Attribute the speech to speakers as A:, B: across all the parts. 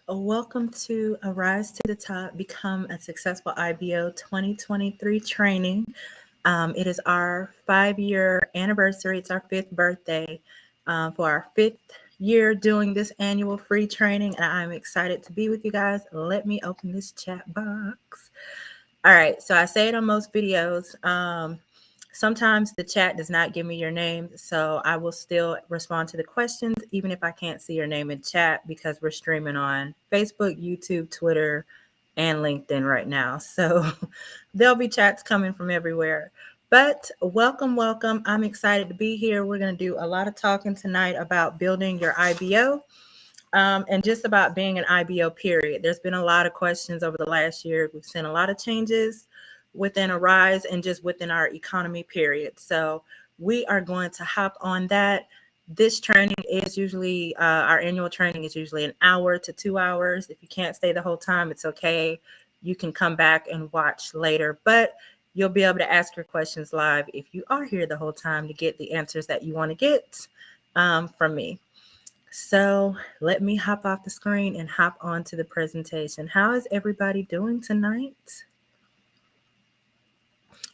A: Welcome to Arise to the Top, Become a Successful IBO 2023 training. It is our 5-year anniversary. It's our 5th birthday for our 5th year doing this annual free training, and I'm excited to be with you guys. Let me open this chat box. All right, so I say it on most videos. Sometimes the chat does not give me your name, so I will still respond to the questions, even if I can't see your name in chat, because we're streaming on Facebook, YouTube, Twitter, and LinkedIn right now. So there'll be chats coming from everywhere. But welcome. I'm excited to be here. We're going to do a lot of talking tonight about building your IBO. And just about being an IBO period. There's been a lot of questions over the last year. We've seen a lot of changes within Arise and just within our economy period. So we are going to hop on that. This training is usually, our annual training is usually an hour to 2 hours. If you can't stay the whole time, it's okay. You can come back and watch later, but you'll be able to ask your questions live if you are here the whole time to get the answers that you want to get from me. So let me hop off the screen and hop onto the presentation. How is everybody doing tonight?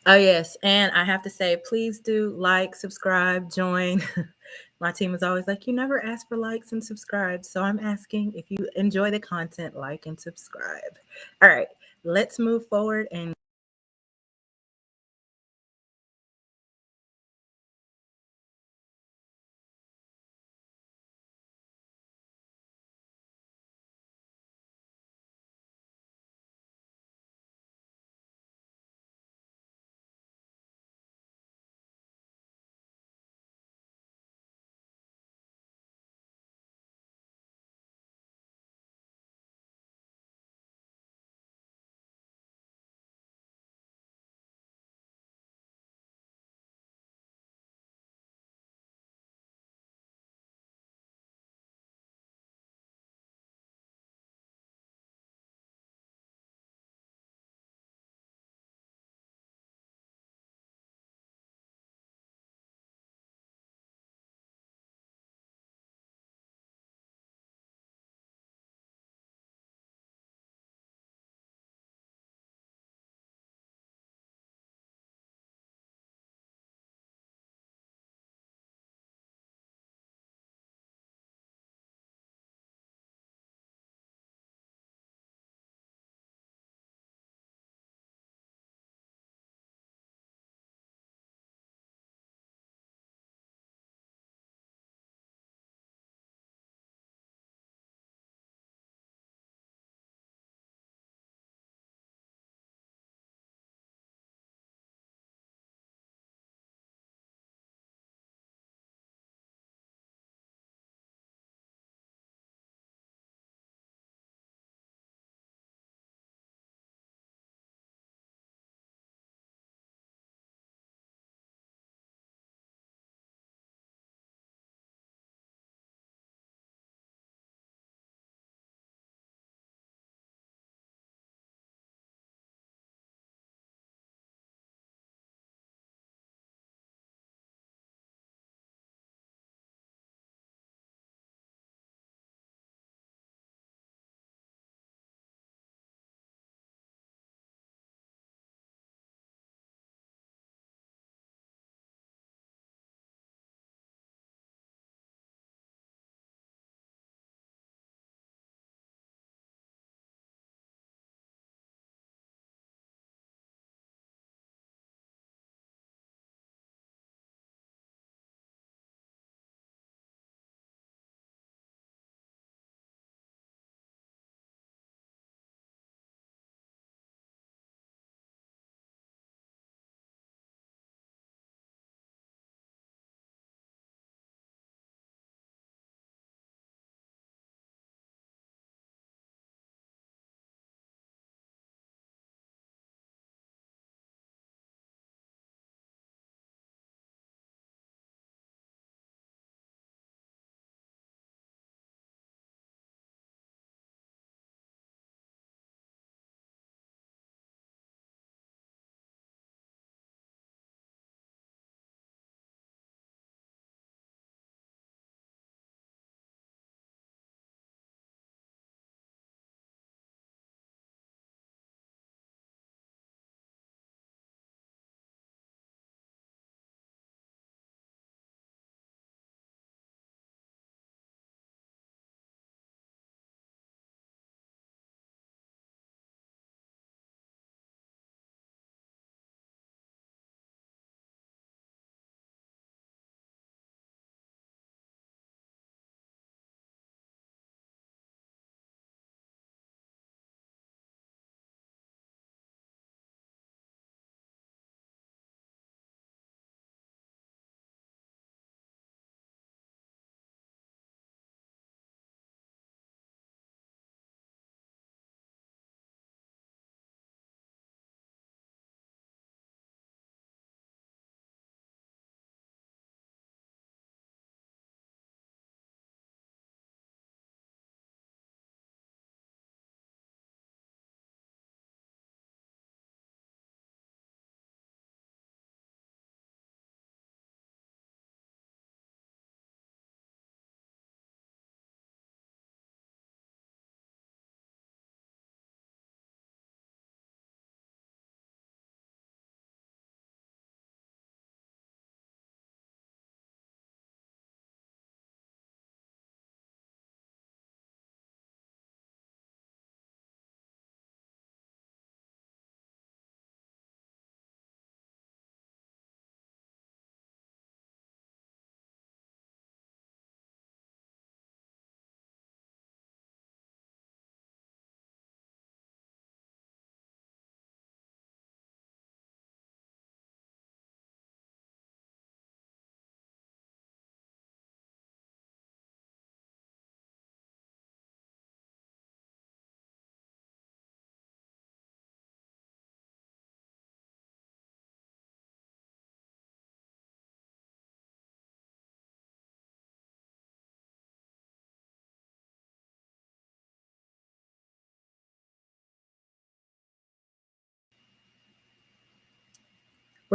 A: Oh, yes. And I have to say, please do like, subscribe, join. My team is always like, you never ask for likes and subscribes. So I'm asking if you enjoy the content, like and subscribe. All right, let's move forward and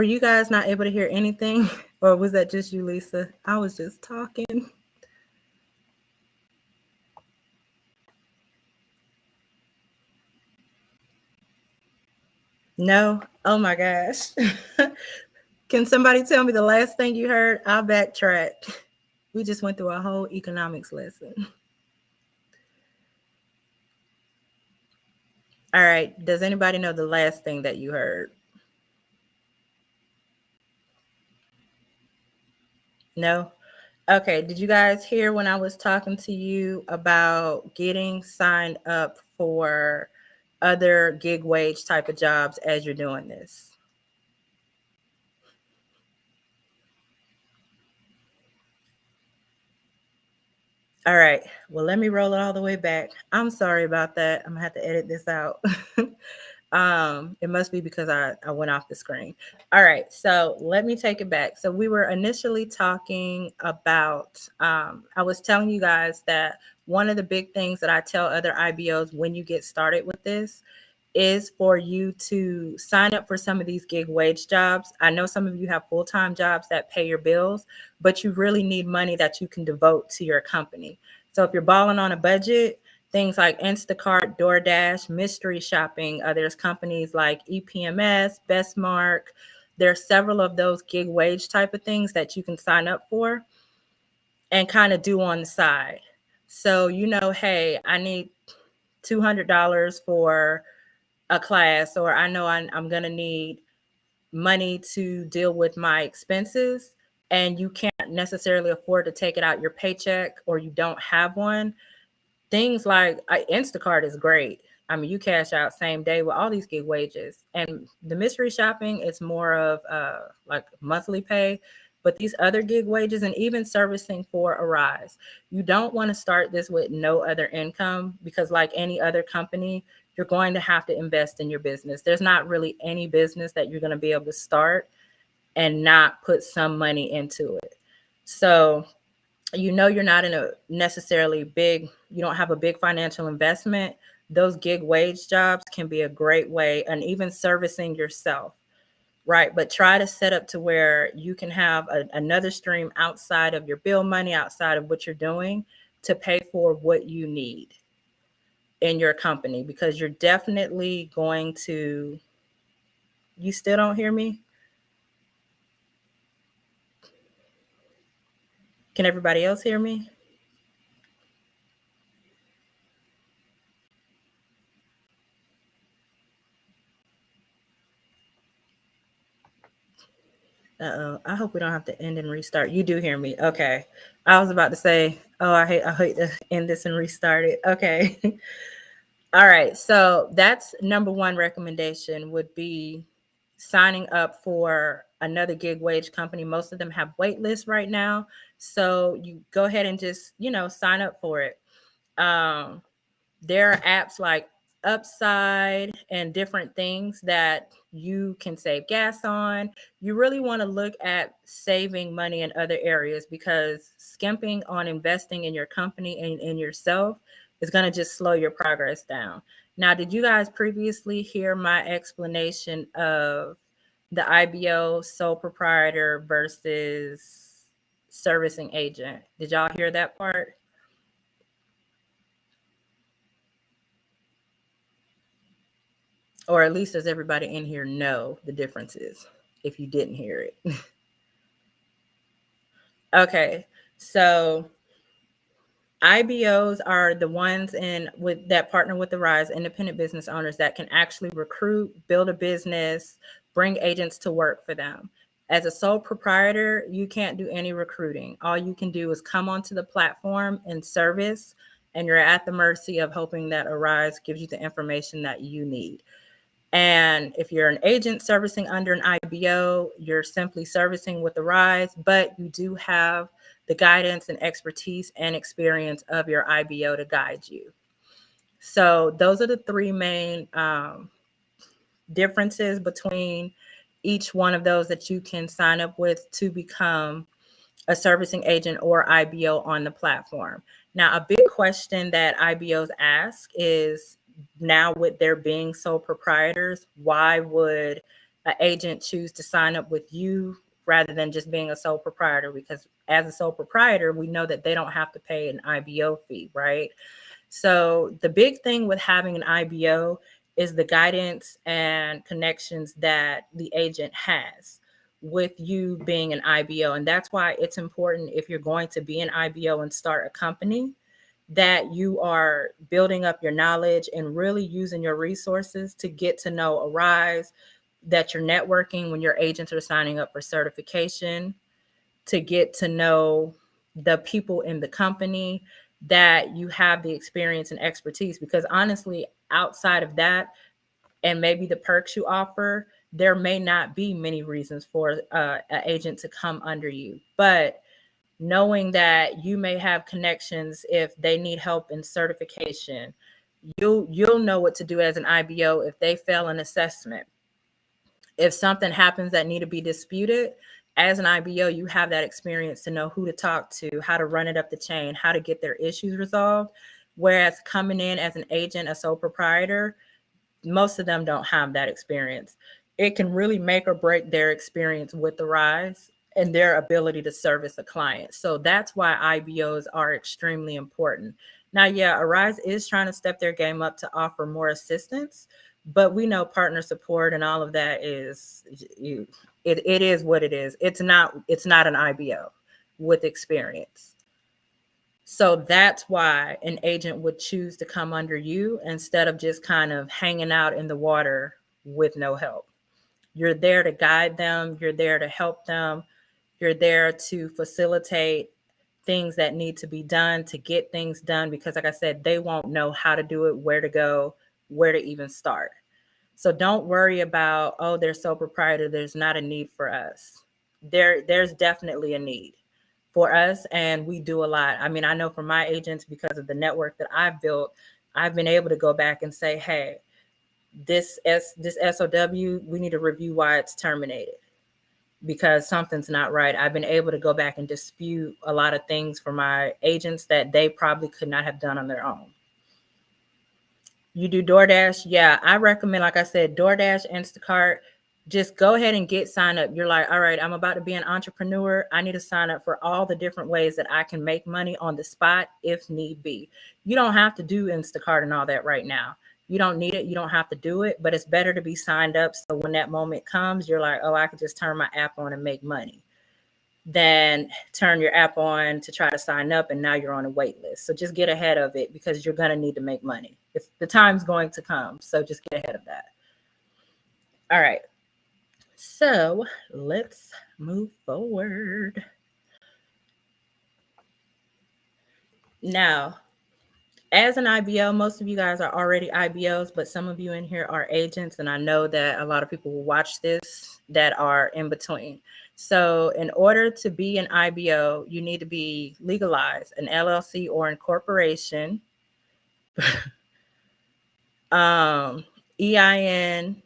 A: Were you guys not able to hear anything? Or was that just you, Lisa? I was just talking. No? Oh my gosh. Can somebody tell me the last thing you heard? I'll backtrack. We just went through a whole economics lesson. All right. Does anybody know the last thing that you heard? No? Okay. Did you guys hear when I was talking to you about getting signed up for other gig wage type of jobs as you're doing this? All right. Well, let me roll it all the way back. I'm sorry about that. I'm gonna have to edit this out. It must be because I went off the screen. All right, so let me take it back. So we were initially talking about, I was telling you guys that one of the big things that I tell other IBOs when you get started with this is for you to sign up for some of these gig wage jobs. I know some of you have full-time jobs that pay your bills, but you really need money that you can devote to your company. So if you're balling on a budget, things like Instacart, DoorDash, mystery shopping, there's companies like EPMS, Bestmark. There's several of those gig wage type of things that you can sign up for and kind of do on the side. So, hey, I need $200 for a class, or I know I'm going to need money to deal with my expenses, and you can't necessarily afford to take it out your paycheck, or you don't have one. Things like Instacart is great. I mean, you cash out same day with all these gig wages. And the mystery shopping is more of like monthly pay. But these other gig wages and even servicing for a rise, you don't want to start this with no other income, because like any other company, you're going to have to invest in your business. There's not really any business that you're going to be able to start and not put some money into it. So you're not in a necessarily big, you don't have a big financial investment. Those gig wage jobs can be a great way, and even servicing yourself, right? But try to set up to where you can have another stream outside of your bill money, outside of what you're doing, to pay for what you need in your company, because you're definitely going to, you still don't hear me? Can everybody else hear me? Uh-oh. I hope we don't have to end and restart. You do hear me. Okay. I was about to say, oh, I hate to end this and restart it. Okay. All right. So that's number one recommendation would be signing up for another gig wage company. Most of them have wait lists right now. So you go ahead and just, sign up for it. Um, there are apps like Upside and different things that you can save gas on. You really want to look at saving money in other areas, because skimping on investing in your company and in yourself is going to just slow your progress down. Now, did you guys previously hear my explanation of the IBO sole proprietor versus servicing agent? Did y'all hear that part? Or at least does everybody in here know the differences if you didn't hear it? Okay, so IBOs are the ones that partner with the Rise independent business owners that can actually recruit, build a business, bring agents to work for them. As a sole proprietor, you can't do any recruiting. All you can do is come onto the platform and service, and you're at the mercy of hoping that Arise gives you the information that you need. And if you're an agent servicing under an IBO, you're simply servicing with the Rise, but you do have the guidance and expertise and experience of your IBO to guide you. So those are the three main differences between each one of those that you can sign up with to become a servicing agent or IBO on the platform. Now, a big question that IBOs ask is, now with their being sole proprietors, why would an agent choose to sign up with you rather than just being a sole proprietor, because as a sole proprietor, we know that they don't have to pay an IBO fee, right? So the big thing with having an IBO is the guidance and connections that the agent has with you being an IBO. And that's why it's important, if you're going to be an IBO and start a company, that you are building up your knowledge and really using your resources to get to know Arise, that you're networking when your agents are signing up for certification, to get to know the people in the company, that you have the experience and expertise. Because honestly, outside of that, and maybe the perks you offer, there may not be many reasons for an agent to come under you. But knowing that you may have connections, if they need help in certification, you'll know what to do as an IBO if they fail an assessment. If something happens that need to be disputed, as an IBO, you have that experience to know who to talk to, how to run it up the chain, how to get their issues resolved. Whereas coming in as an agent, a sole proprietor, most of them don't have that experience. It can really make or break their experience with the Rise and their ability to service a client. So that's why IBOs are extremely important. Now, yeah, Arise is trying to step their game up to offer more assistance, but we know partner support and all of that is it is what it is. It's not an IBO with experience. So that's why an agent would choose to come under you instead of just kind of hanging out in the water with no help. You're there to guide them, you're there to help them, you're there to facilitate things that need to be done, to get things done, because like I said, they won't know how to do it, where to go, where to even start. So don't worry about, oh, they're sole proprietor, there's not a need for us. There's definitely a need for us, and we do a lot. I mean, I know for my agents, because of the network that I've built, I've been able to go back and say, hey, this SOW, we need to review why it's terminated, because something's not right. I've been able to go back and dispute a lot of things for my agents that they probably could not have done on their own. You do DoorDash? Yeah, I recommend, like I said, DoorDash, Instacart. Just go ahead and get signed up. You're like, all right, I'm about to be an entrepreneur. I need to sign up for all the different ways that I can make money on the spot if need be. You don't have to do Instacart and all that right now. You don't need it. You don't have to do it, but it's better to be signed up. So when that moment comes, you're like, oh, I could just turn my app on and make money, than turn your app on to try to sign up and now you're on a wait list. So just get ahead of it, because you're going to need to make money. If the time's going to come. So just get ahead of that. All right. So let's move forward. Now, as an IBO, most of you guys are already IBOs, but some of you in here are agents. And I know that a lot of people will watch this that are in between. So in order to be an IBO, you need to be legalized, an LLC or incorporation, EIN,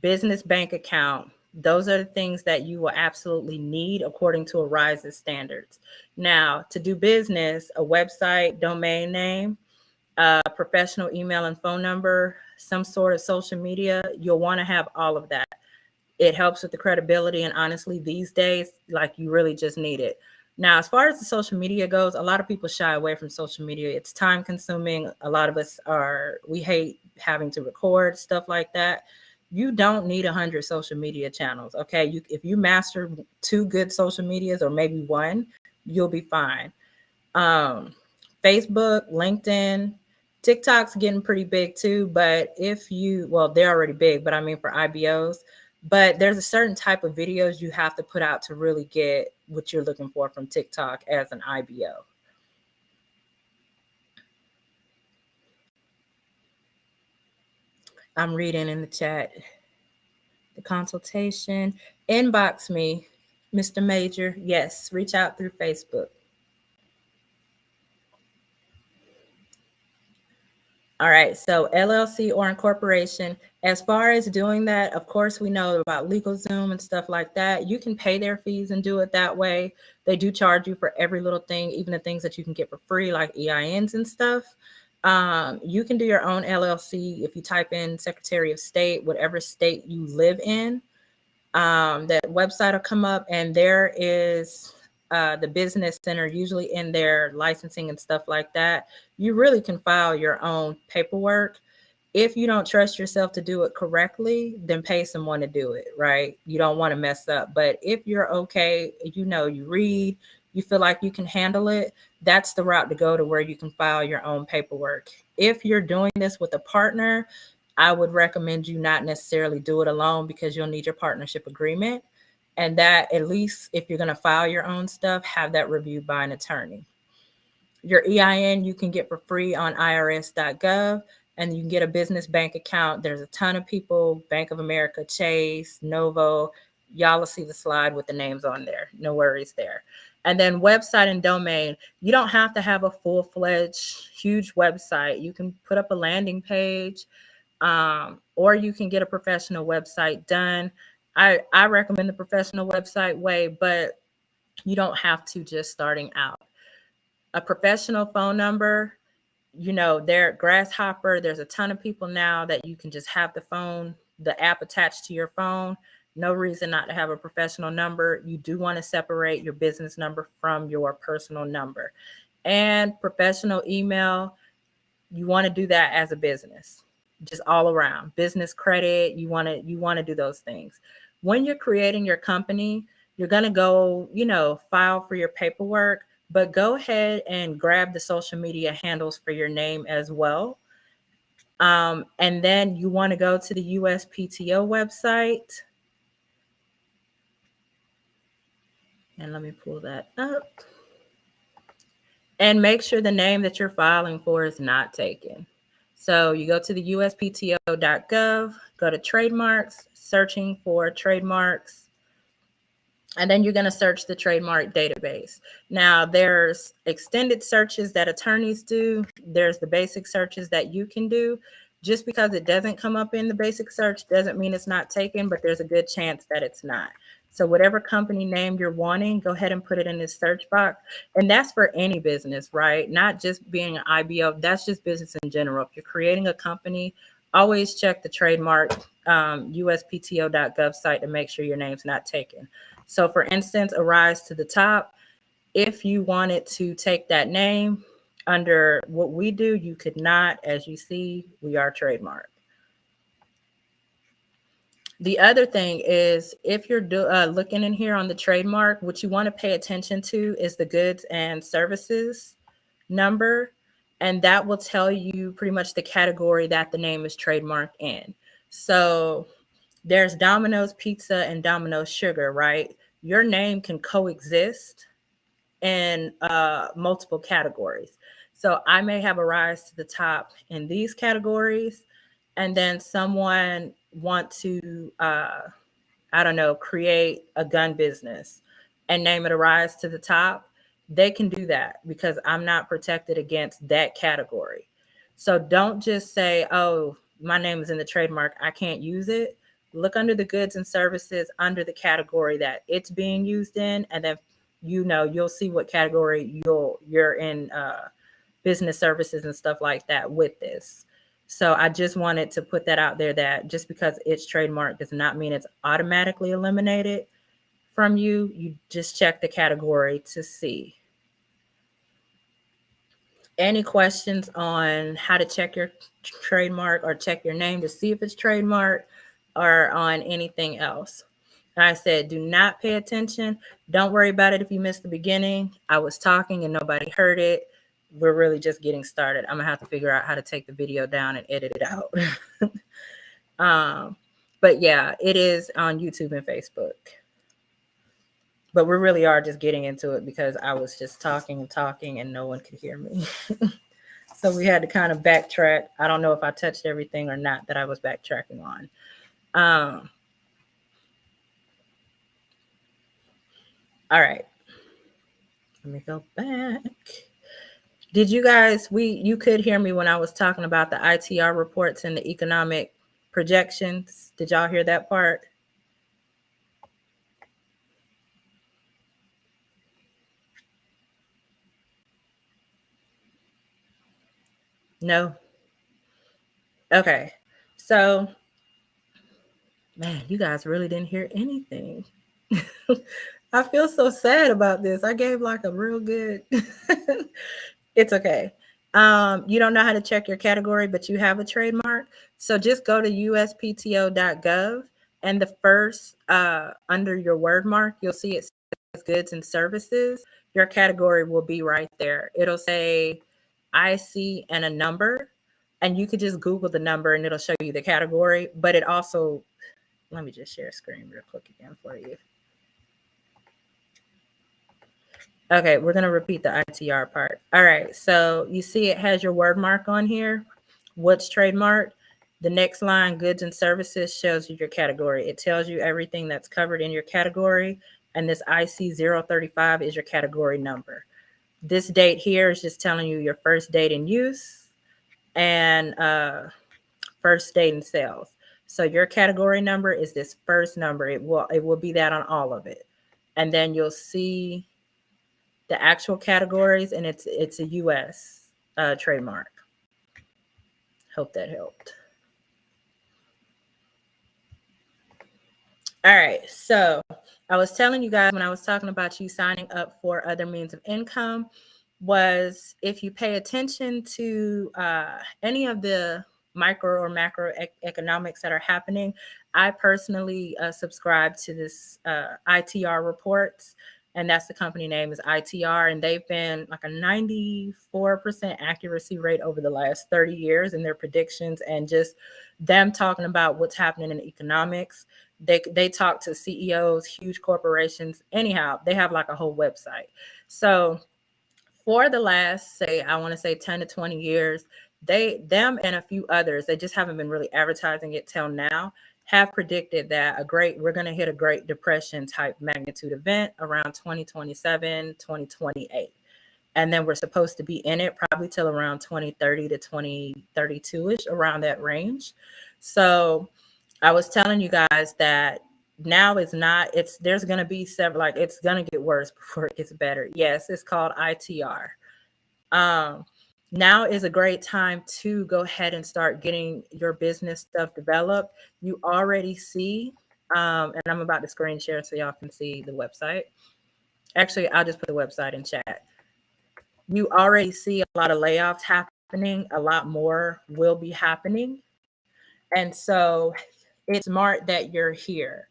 A: business bank account. Those are the things that you will absolutely need according to Arise's standards. Now, to do business, a website, domain name, professional email and phone number, some sort of social media, you'll want to have all of that. It helps with the credibility, and honestly, these days, like, you really just need it. Now, as far as the social media goes, a lot of people shy away from social media. It's time consuming. A lot of us we hate having to record stuff like that. You don't need 100 social media channels. Okay. If you master 2 good social medias, or maybe 1, you'll be fine. Facebook, LinkedIn, TikTok's getting pretty big too, but they're already big, but I mean for IBOs, but there's a certain type of videos you have to put out to really get what you're looking for from TikTok as an IBO. I'm reading in the chat. The consultation, inbox me, Mr. Major. Yes, reach out through Facebook. All right, so LLC or incorporation, as far as doing that, of course, we know about LegalZoom and stuff like that. You can pay their fees and do it that way. They do charge you for every little thing, even the things that you can get for free, like EINs and stuff. You can do your own LLC if you type in Secretary of State, whatever state you live in. That website will come up, and there is the business center, usually in their licensing and stuff like that. You really can file your own paperwork. If you don't trust yourself to do it correctly, then pay someone to do it, right? You don't want to mess up. But if you're okay, you read, you feel like you can handle it, that's the route to go to where you can file your own paperwork. If you're doing this with a partner, I would recommend you not necessarily do it alone, because you'll need your partnership agreement. And that, at least if you're going to file your own stuff, have that reviewed by an attorney. Your EIN you can get for free on irs.gov, and you can get a business bank account. There's a ton of people, Bank of America, Chase, Novo. Y'all will see the slide with the names on there. No worries there. And then website and domain. You don't have to have a full-fledged, huge website. You can put up a landing page, or you can get a professional website done. I recommend the professional website way, but you don't have to just starting out. A professional phone number, they're Grasshopper. There's a ton of people now that you can just have the app attached to your phone. No reason not to have a professional number. You do want to separate your business number from your personal number. And professional email, you want to do that as a business, just all around. Business credit, you want to do those things. When you're creating your company, you're going to go, file for your paperwork, but go ahead and grab the social media handles for your name as well. And then you want to go to the USPTO website. And let me pull that up. And make sure the name that you're filing for is not taken. So you go to the uspto.gov, go to trademarks, searching for trademarks, and then you're going to search the trademark database. Now, there's extended searches that attorneys do. There's the basic searches that you can do. Just because it doesn't come up in the basic search doesn't mean it's not taken, but there's a good chance that it's not. So whatever company name you're wanting, go ahead and put it in this search box. And that's for any business, right? Not just being an IBO. That's just business in general. If you're creating a company, always check the trademark uspto.gov site to make sure your name's not taken. So for instance, Arise to the Top, if you wanted to take that name under what we do, you could not. As you see, we are trademarked. The other thing is, if you're looking in here on the trademark, what you want to pay attention to is the goods and services number, and that will tell you pretty much the category that the name is trademarked in. So there's Domino's Pizza and Domino's Sugar, right? Your name can coexist in multiple categories. So I may have a Rise to the Top in these categories, and then someone want to, create a gun business and name it a Rise to the Top. They can do that because I'm not protected against that category. So don't just say, oh, my name is in the trademark, I can't use it. Look under the goods and services under the category that it's being used in, and then you'll see what category you're in, business services and stuff like that with this. So I just wanted to put that out there, that just because it's trademarked does not mean it's automatically eliminated from you. You just check the category to see. Any questions on how to check your trademark or check your name to see if it's trademarked, or on anything else? Like I said, do not pay attention. Don't worry about it if you missed the beginning. I was talking and nobody heard it. We're really just getting started. I'm gonna have to figure out how to take the video down and edit it out. But yeah, it is on YouTube and Facebook. But we really are just getting into it because I was just talking and talking and no one could hear me. So we had to kind of backtrack. I don't know if I touched everything or not that I was backtracking on. All right. Let me go back. Did you guys, you could hear me when I was talking about the ITR reports and the economic projections. Did y'all hear that part? No? Okay. So Man, you guys really didn't hear anything. I feel so sad about this. I gave like a real good. It's okay. You don't know how to check your category, but you have a trademark. So just go to uspto.gov, and the first under your word mark, you'll see it says goods and services. Your category will be right there. It'll say IC and a number, and you could just Google the number and it'll show you the category. But it also, let me just share screen real quick again for you. Okay, we're going to repeat the ITR part. All right, so you see it has your word mark on here. What's trademarked? The next line, goods and services, shows you your category. It tells you everything that's covered in your category, and this IC035 is your category number. This date here is just telling you your first date in use and first date in sales. So your category number is this first number. It will be that on all of it. And then you'll see the actual categories, and it's a US trademark. Hope that helped. All right, so I was telling you guys when I was talking about you signing up for other means of income was if you pay attention to any of the micro or macro economics that are happening. I personally subscribe to this ITR reports, and that's the company name is ITR, and they've been like a 94% accuracy rate over the last 30 years in their predictions, and just them talking about what's happening in economics. They talk to CEOs, huge corporations. Anyhow, they have like a whole website. So for the last, say, I want to say 10 to 20 years, them and a few others, they just haven't been really advertising it till now, have predicted that we're going to hit a Great Depression type magnitude event around 2027, 2028. And then we're supposed to be in it probably till around 2030 to 2032-ish, around that range. So I was telling you guys that now is not, there's going to be several, like it's going to get worse before it gets better. Yes, it's called ITR. Now is a great time to go ahead and start getting your business stuff developed. You already see, and I'm about to screen share so y'all can see the website. Actually, I'll just put the website in chat. You already see a lot of layoffs happening. A lot more will be happening. And so it's smart that you're here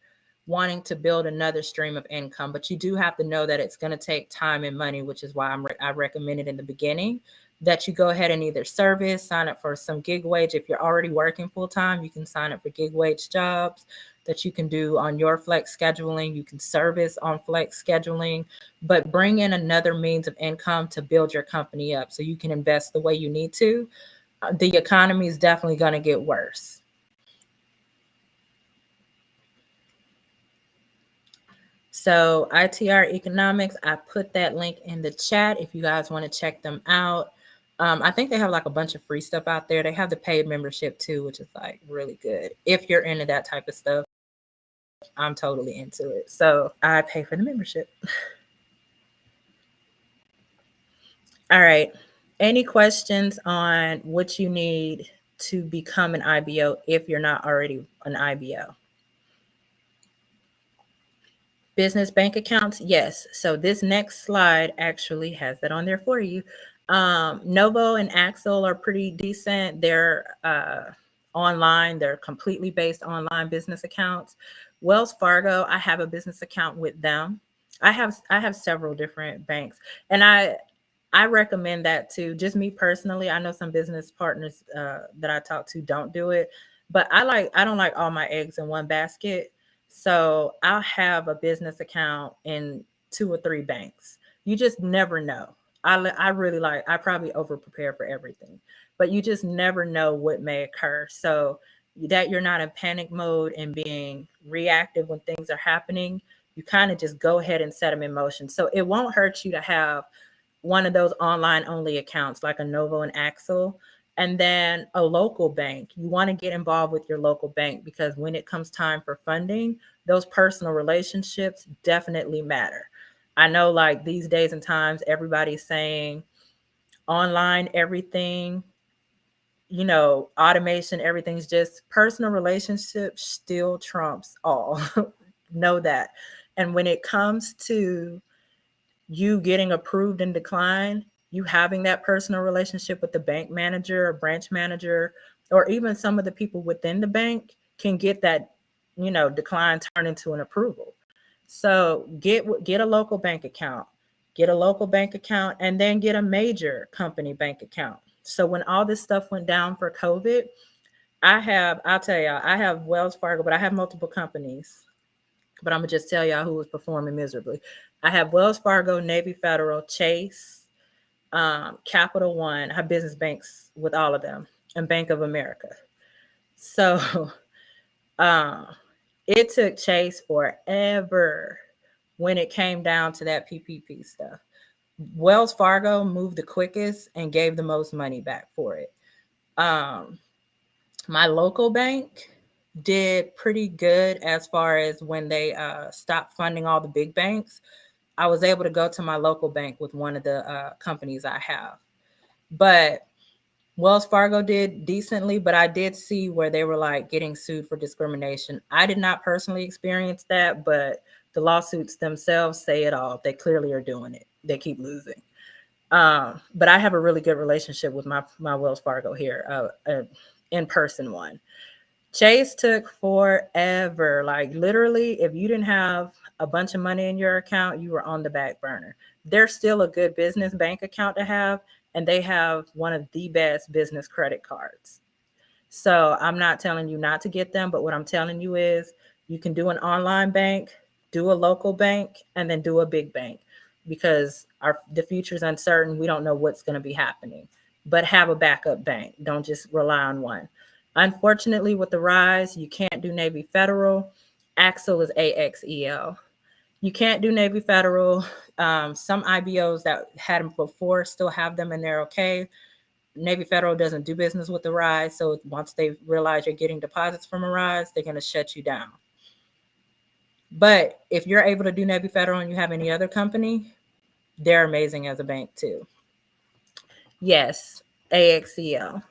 A: wanting to build another stream of income, but you do have to know that it's going to take time and money, which is why I recommended in the beginning that you go ahead and either sign up for some gig wage. If you're already working full time, you can sign up for gig wage jobs that you can do on your flex scheduling. You can service on flex scheduling, but bring in another means of income to build your company up so you can invest the way you need to. The economy is definitely going to get worse. So ITR Economics, I put that link in the chat if you guys want to check them out. I think they have like a bunch of free stuff out there. They have the paid membership too, which is like really good. If you're into that type of stuff, I'm totally into it. So I pay for the membership. All right. Any questions on what you need to become an IBO if you're not already an IBO? Business bank accounts, yes. So this next slide actually has that on there for you. Novo and Axel are pretty decent. They're online. They're completely based online business accounts. Wells Fargo, I have a business account with them. I have several different banks, and I recommend that too. Just me personally, I know some business partners that I talk to don't do it, but I don't like all my eggs in one basket. So I'll have a business account in 2 or 3 banks. You just never know. I really I probably over prepare for everything, but you just never know what may occur. So that you're not in panic mode and being reactive when things are happening, you kind of just go ahead and set them in motion. So it won't hurt you to have one of those online only accounts like a Novo and Axel, and then a local bank. You want to get involved with your local bank because when it comes time for funding, those personal relationships definitely matter. I know like these days and times, everybody's saying online everything. automation, everything's just personal relationships still trumps all. Know that. And when it comes to you getting approved and declined, you having that personal relationship with the bank manager or branch manager, or even some of the people within the bank can get that, decline turned into an approval. So get a local bank account, and then get a major company bank account. So when all this stuff went down for COVID, I'll tell y'all, I have Wells Fargo, but I have multiple companies. But I'm gonna just tell y'all who was performing miserably. I have Wells Fargo, Navy Federal, Chase, Capital One. I have business banks with all of them, and Bank of America. So um, it took Chase forever when it came down to that PPP stuff. Wells Fargo moved the quickest and gave the most money back for it. My local bank did pretty good as far as when they stopped funding all the big banks. I was able to go to my local bank with one of the companies I have. But Wells Fargo did decently, but I did see where they were like getting sued for discrimination. I did not personally experience that, but the lawsuits themselves say it all. They clearly are doing it. They keep losing. But I have a really good relationship with my Wells Fargo here, in-person one. Chase took forever. Like literally, if you didn't have a bunch of money in your account, you were on the back burner. They're still a good business bank account to have, and they have one of the best business credit cards. So I'm not telling you not to get them, but what I'm telling you is you can do an online bank, do a local bank, and then do a big bank, because the future is uncertain. We don't know what's going to be happening, but have a backup bank. Don't just rely on one. Unfortunately, with the rise, you can't do Navy Federal. Axel is AXEL. You can't do Navy Federal. Some IBOs that had them before still have them and they're okay. Navy Federal doesn't do business with the rise. So once they realize you're getting deposits from a rise, they're going to shut you down. But if you're able to do Navy Federal and you have any other company, they're amazing as a bank too. Yes, AXEL.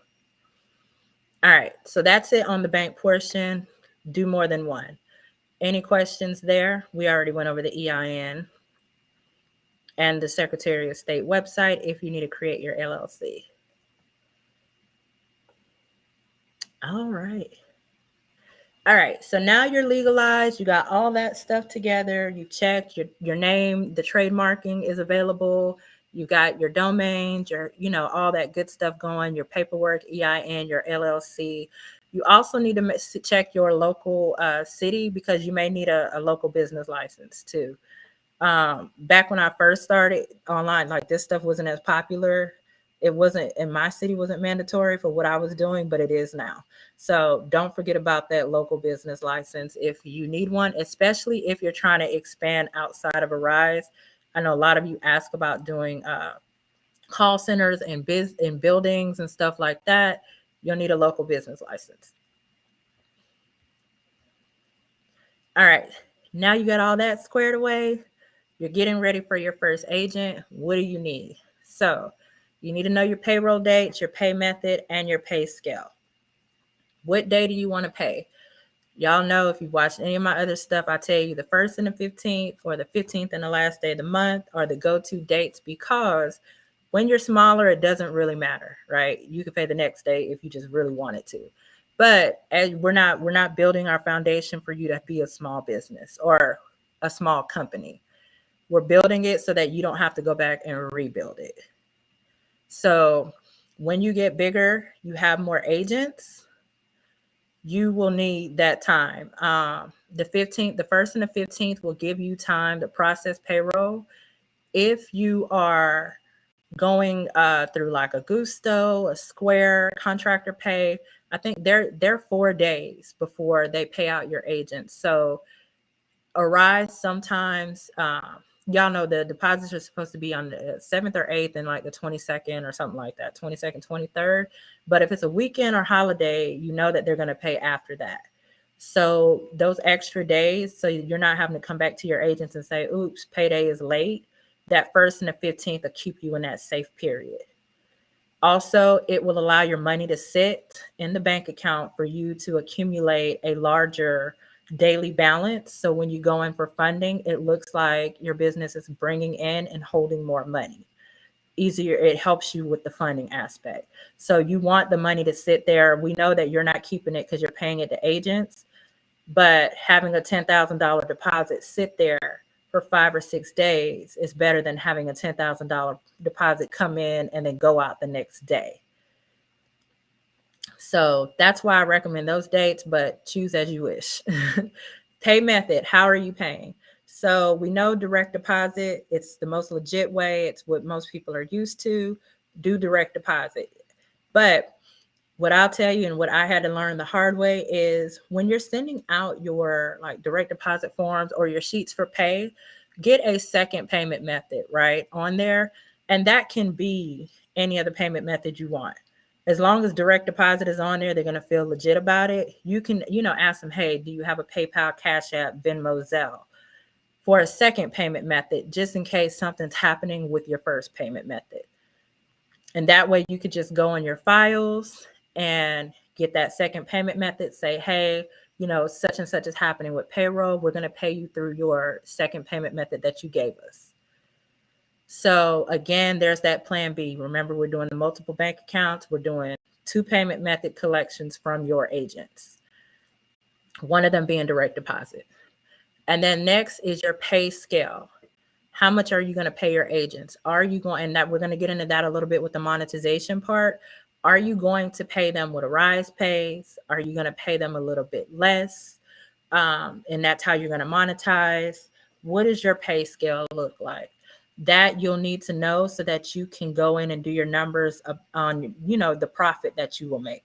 A: All right, so that's it on the bank portion. Do more than one. Any questions there? We already went over the EIN and the Secretary of State website if you need to create your LLC. All right. All right, so now you're legalized. You got all that stuff together. You checked your name, the trademarking is available. You got your domains, all that good stuff going, your paperwork, EIN, your LLC. You also need to check your local city, because you may need a local business license too. Back when I first started online, like this stuff wasn't as popular. It wasn't in my city, wasn't mandatory for what I was doing, but it is now. So don't forget about that local business license if you need one, especially if you're trying to expand outside of a rise. I know a lot of you ask about doing call centers and buildings and stuff like that. You'll need a local business license. All right, now you got all that squared away. You're getting ready for your first agent. What do you need? So you need to know your payroll dates, your pay method, and your pay scale. What day do you want to pay? Y'all know, if you've watched any of my other stuff, I tell you the 1st and the 15th, or the 15th and the last day of the month are the go-to dates, because when you're smaller, it doesn't really matter, right? You can pay the next day if you just really wanted to. But as we're not building our foundation for you to be a small business or a small company. We're building it so that you don't have to go back and rebuild it. So when you get bigger, you have more agents, you will need that time. The 1st and the 15th will give you time to process payroll. If you are going through like a Gusto, a Square, contractor pay, I think they're 4 days before they pay out your agents. So Arise sometimes, y'all know the deposits are supposed to be on the 7th or 8th and like the 22nd or something like that, 22nd, 23rd. But if it's a weekend or holiday, you know that they're going to pay after that. So those extra days, so you're not having to come back to your agents and say, oops, payday is late. That 1st and the 15th will keep you in that safe period. Also, it will allow your money to sit in the bank account for you to accumulate a larger daily balance. So when you go in for funding, it looks like your business is bringing in and holding more money. Easier, it helps you with the funding aspect. So you want the money to sit there. We know that you're not keeping it because you're paying it to agents, but having a $10,000 deposit sit there for 5 or 6 days is better than having a $10,000 deposit come in and then go out the next day. So that's why I recommend those dates, but choose as you wish. Pay method, how are you paying? So we know direct deposit, it's the most legit way. It's what most people are used to. Do direct deposit. But what I'll tell you and what I had to learn the hard way is when you're sending out your like direct deposit forms or your sheets for pay, get a second payment method right on there. And that can be any other payment method you want. As long as direct deposit is on there, they're going to feel legit about it. You can, ask them, hey, do you have a PayPal, Cash App, Venmo, Zelle for a second payment method, just in case something's happening with your first payment method. And that way you could just go on your files and get that second payment method, say, hey, such and such is happening with payroll. We're going to pay you through your second payment method that you gave us. So again, there's that plan B. Remember, we're doing the multiple bank accounts. We're doing 2 payment method collections from your agents, one of them being direct deposit. And then next is your pay scale. How much are you going to pay your agents? Are you going, and that we're going to get into that a little bit with the monetization part. Are you going to pay them what a rise pays? Are you going to pay them a little bit less? And that's how you're going to monetize. What does your pay scale look like? That you'll need to know so that you can go in and do your numbers on, the profit that you will make.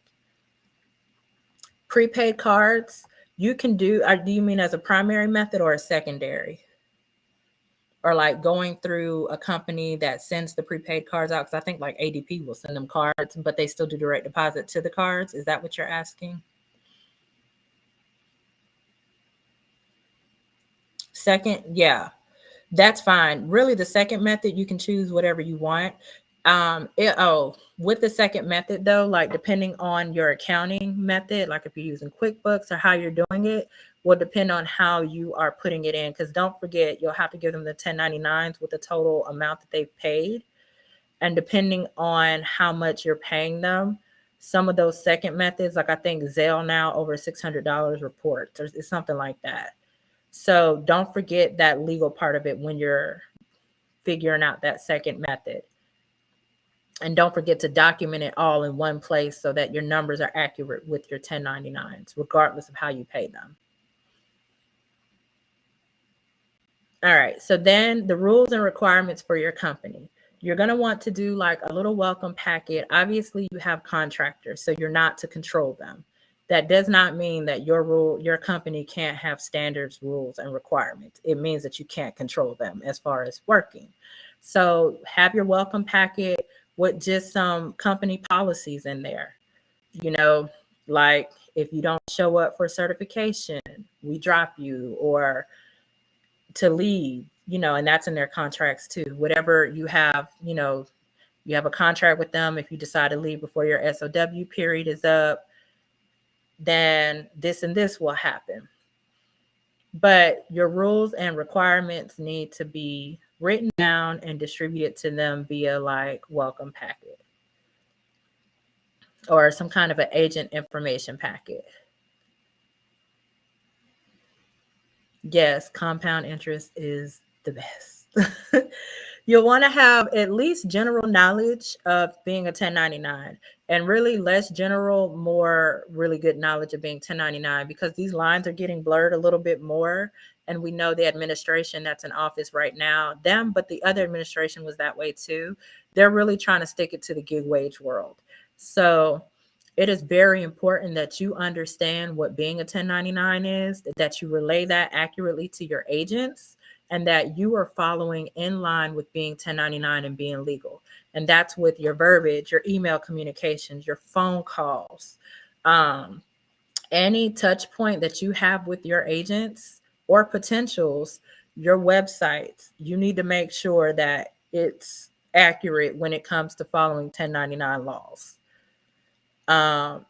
A: Prepaid cards, you can do you mean as a primary method or a secondary? Or like going through a company that sends the prepaid cards out? Because I think like ADP will send them cards, but they still do direct deposit to the cards. Is that what you're asking? Second, yeah, that's fine. Really, the second method, you can choose whatever you want. With the second method though, like depending on your accounting method, like if you're using QuickBooks or how you're doing it, will depend on how you are putting it in. Because don't forget, you'll have to give them the 1099s with the total amount that they've paid. And depending on how much you're paying them, some of those second methods, like I think Zelle now over $600 reports, or it's something like that. So don't forget that legal part of it when you're figuring out that second method. And don't forget to document it all in one place so that your numbers are accurate with your 1099s, regardless of how you pay them. All right, so then the rules and requirements for your company. You're going to want to do like a little welcome packet. Obviously, you have contractors, so you're not to control them. That does not mean that your company can't have standards, rules, and requirements. It means that you can't control them as far as working. So have your welcome packet with just some company policies in there. Like if you don't show up for certification, we drop you, or to leave, and that's in their contracts too. Whatever you have, you have a contract with them. If you decide to leave before your SOW period is up, then this and this will happen. But your rules and requirements need to be written down and distributed to them via like welcome packet or some kind of an agent information packet. Yes, compound interest is the best. You'll want to have at least general knowledge of being a 1099, and really less general, more really good knowledge of being 1099, because these lines are getting blurred a little bit more. And we know the administration that's in office right now, but the other administration was that way too. They're really trying to stick it to the gig wage world. So it is very important that you understand what being a 1099 is, that you relay that accurately to your agents, and that you are following in line with being 1099 and being legal. And that's with your verbiage, your email communications, your phone calls, any touch point that you have with your agents or potentials, your websites. You need to make sure that it's accurate when it comes to following 1099 laws.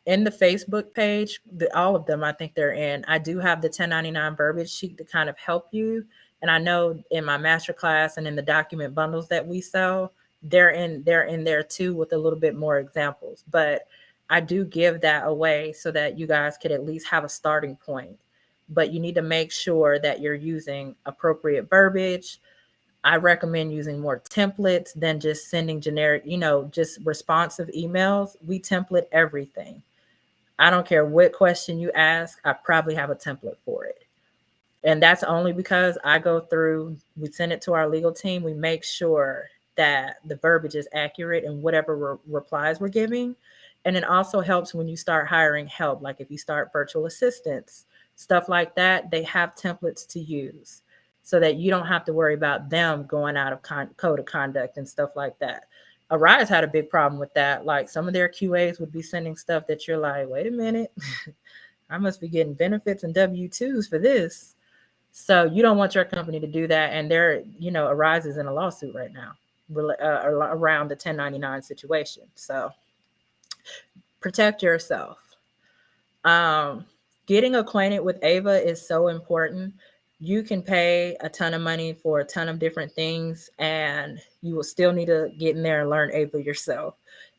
A: In the Facebook page, all of them, I think they're in. I do have the 1099 verbiage sheet to kind of help you. And I know in my masterclass and in the document bundles that we sell, they're in there too with a little bit more examples. But I do give that away so that you guys could at least have a starting point. But you need to make sure that you're using appropriate verbiage. I recommend using more templates than just sending generic, just responsive emails. We template everything. I don't care what question you ask, I probably have a template for it. And that's only because I go through, we send it to our legal team, we make sure that the verbiage is accurate in whatever replies we're giving. And it also helps when you start hiring help, like if you start virtual assistants, stuff like that, they have templates to use so that you don't have to worry about them going out of code of conduct and stuff like that. Arise had a big problem with that. Like some of their QAs would be sending stuff that you're like, wait a minute, I must be getting benefits and W-2s for this. So you don't want your company to do that. And Arise is in a lawsuit right now around the 1099 situation. So protect yourself. Getting acquainted with AVA is so important. You can pay a ton of money for a ton of different things, and you will still need to get in there and learn AVA yourself.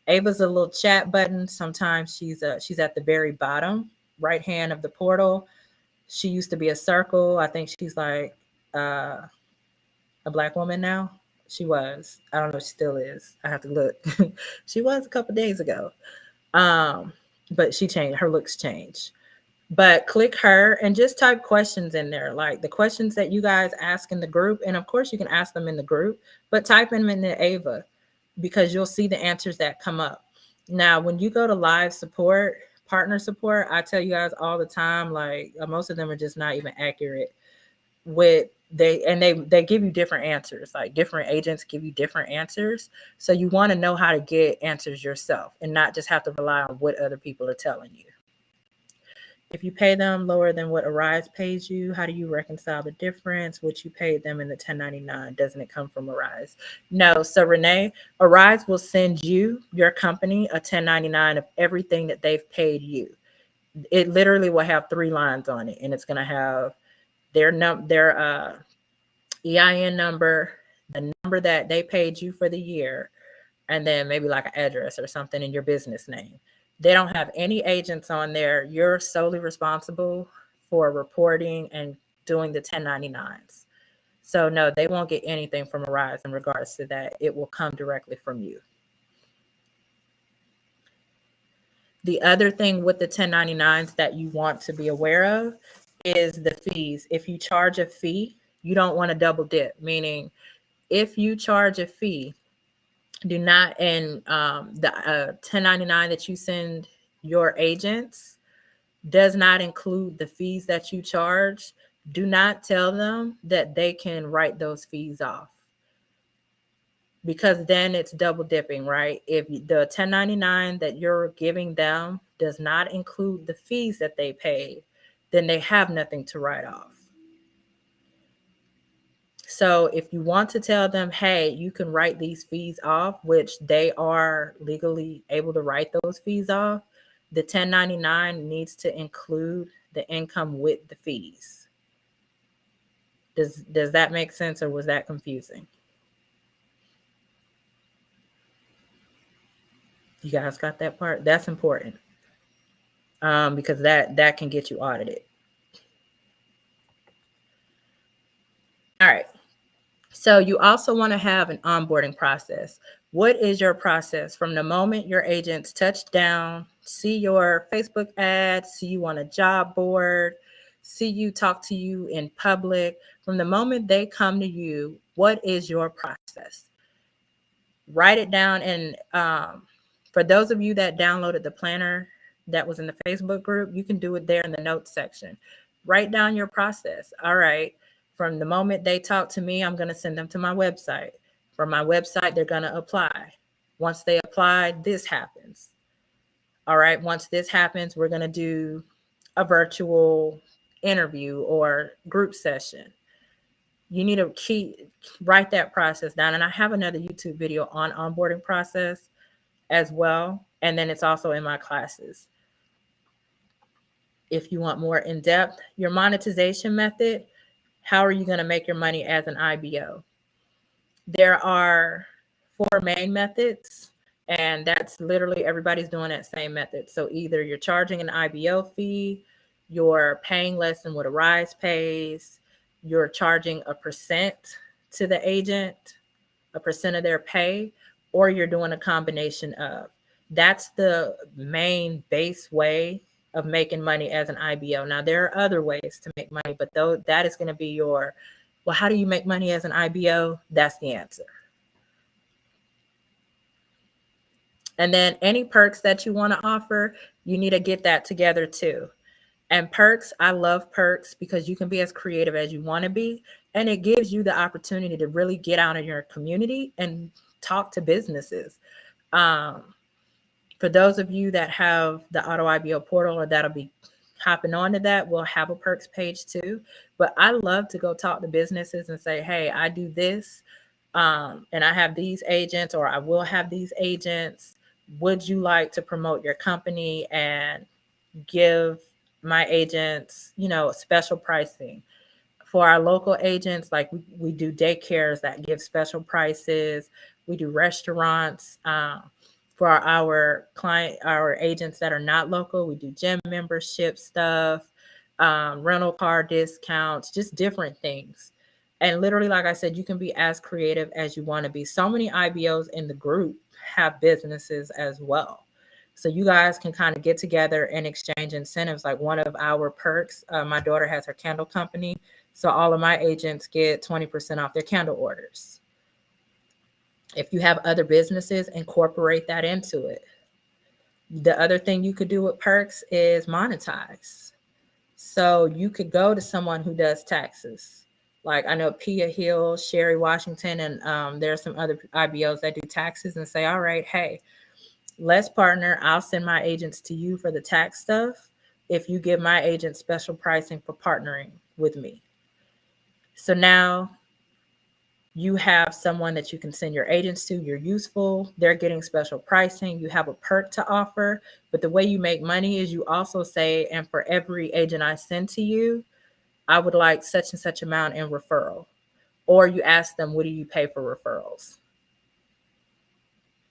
A: AVA's a little chat button. Sometimes she's at the very bottom right hand of the portal. She used to be a circle. I think she's like a Black woman now. She was. I don't know if she still is. I have to look. She was a couple days ago. But she changed. Her looks changed. But click her and just type questions in there, like the questions that you guys ask in the group. And of course, you can ask them in the group, but type them in the AVA because you'll see the answers that come up. Now, when you go to live support, partner support, I tell you guys all the time, like most of them are just not even accurate they give you different answers. Like different agents give you different answers. So you want to know how to get answers yourself and not just have to rely on what other people are telling you. If you pay them lower than what Arise pays you, how do you reconcile the difference? What you paid them in the 1099, doesn't it come from Arise? No. So Renee, Arise will send you, your company, a 1099 of everything that they've paid you. It literally will have 3 lines on it, and it's going to have their EIN number, the number that they paid you for the year, and then maybe like an address or something in your business name. They don't have any agents on there. You're solely responsible for reporting and doing the 1099s. So no, they won't get anything from Arise in regards to that. It will come directly from you. The other thing with the 1099s that you want to be aware of is the fees. If you charge a fee, you don't want to double dip, meaning if you charge a fee, do not, and the 1099 that you send your agents does not include the fees that you charge, do not tell them that they can write those fees off, because then it's double dipping, right? If the 1099 that you're giving them does not include the fees that they paid, then they have nothing to write off. So if you want to tell them, hey, you can write these fees off, which they are legally able to write those fees off, the 1099 needs to include the income with the fees. Does that make sense, or was that confusing? You guys got that part? That's important, because that can get you audited. All right. So you also want to have an onboarding process. What is your process from the moment your agents touch down, see your Facebook ads, see you on a job board, see you talk to you in public? From the moment they come to you, what is your process? Write it down. And for those of you that downloaded the planner that was in the Facebook group, you can do it there in the notes section. Write down your process. All right. From the moment they talk to me, I'm going to send them to my website. From my website, they're going to apply. Once they apply, this happens. All right. Once this happens, we're going to do a virtual interview or group session. You need to write that process down. And I have another YouTube video on onboarding process as well. And then it's also in my classes. If you want more in depth, your monetization method, how are you going to make your money as an IBO? There are 4 main methods, and that's literally everybody's doing that same method. So either you're charging an IBO fee, you're paying less than what a Rise pays, you're charging a percent to the agent, a percent of their pay, or you're doing a combination of. That's the main base way of making money as an IBO. Now, there are other ways to make money, but though that is going to be your, well, how do you make money as an IBO? That's the answer. And then any perks that you want to offer, you need to get that together too. And perks, I love perks because you can be as creative as you want to be. And it gives you the opportunity to really get out in your community and talk to businesses. For those of you that have the Auto IBO portal or that'll be hopping onto that, we'll have a perks page too. But I love to go talk to businesses and say, hey, I do this and I have these agents, or I will have these agents. Would you like to promote your company and give my agents, special pricing? For our local agents, like we do daycares that give special prices. We do restaurants. For our agents that are not local, we do gym membership stuff, rental car discounts, just different things. And literally, like I said, you can be as creative as you want to be. So many IBOs in the group have businesses as well. So you guys can kind of get together and exchange incentives. Like one of our perks, my daughter has her candle company. So all of my agents get 20% off their candle orders. If you have other businesses, incorporate that into it. The other thing you could do with perks is monetize. So you could go to someone who does taxes. Like I know Pia Hill, Sherry Washington, and there are some other IBOs that do taxes, and say, all right, hey, let's partner. I'll send my agents to you for the tax stuff if you give my agent special pricing for partnering with me. So now you have someone that you can send your agents to. You're useful. They're getting special pricing. You have a perk to offer. But the way you make money is you also say, and for every agent I send to you, I would like such and such amount in referral. Or you ask them, what do you pay for referrals?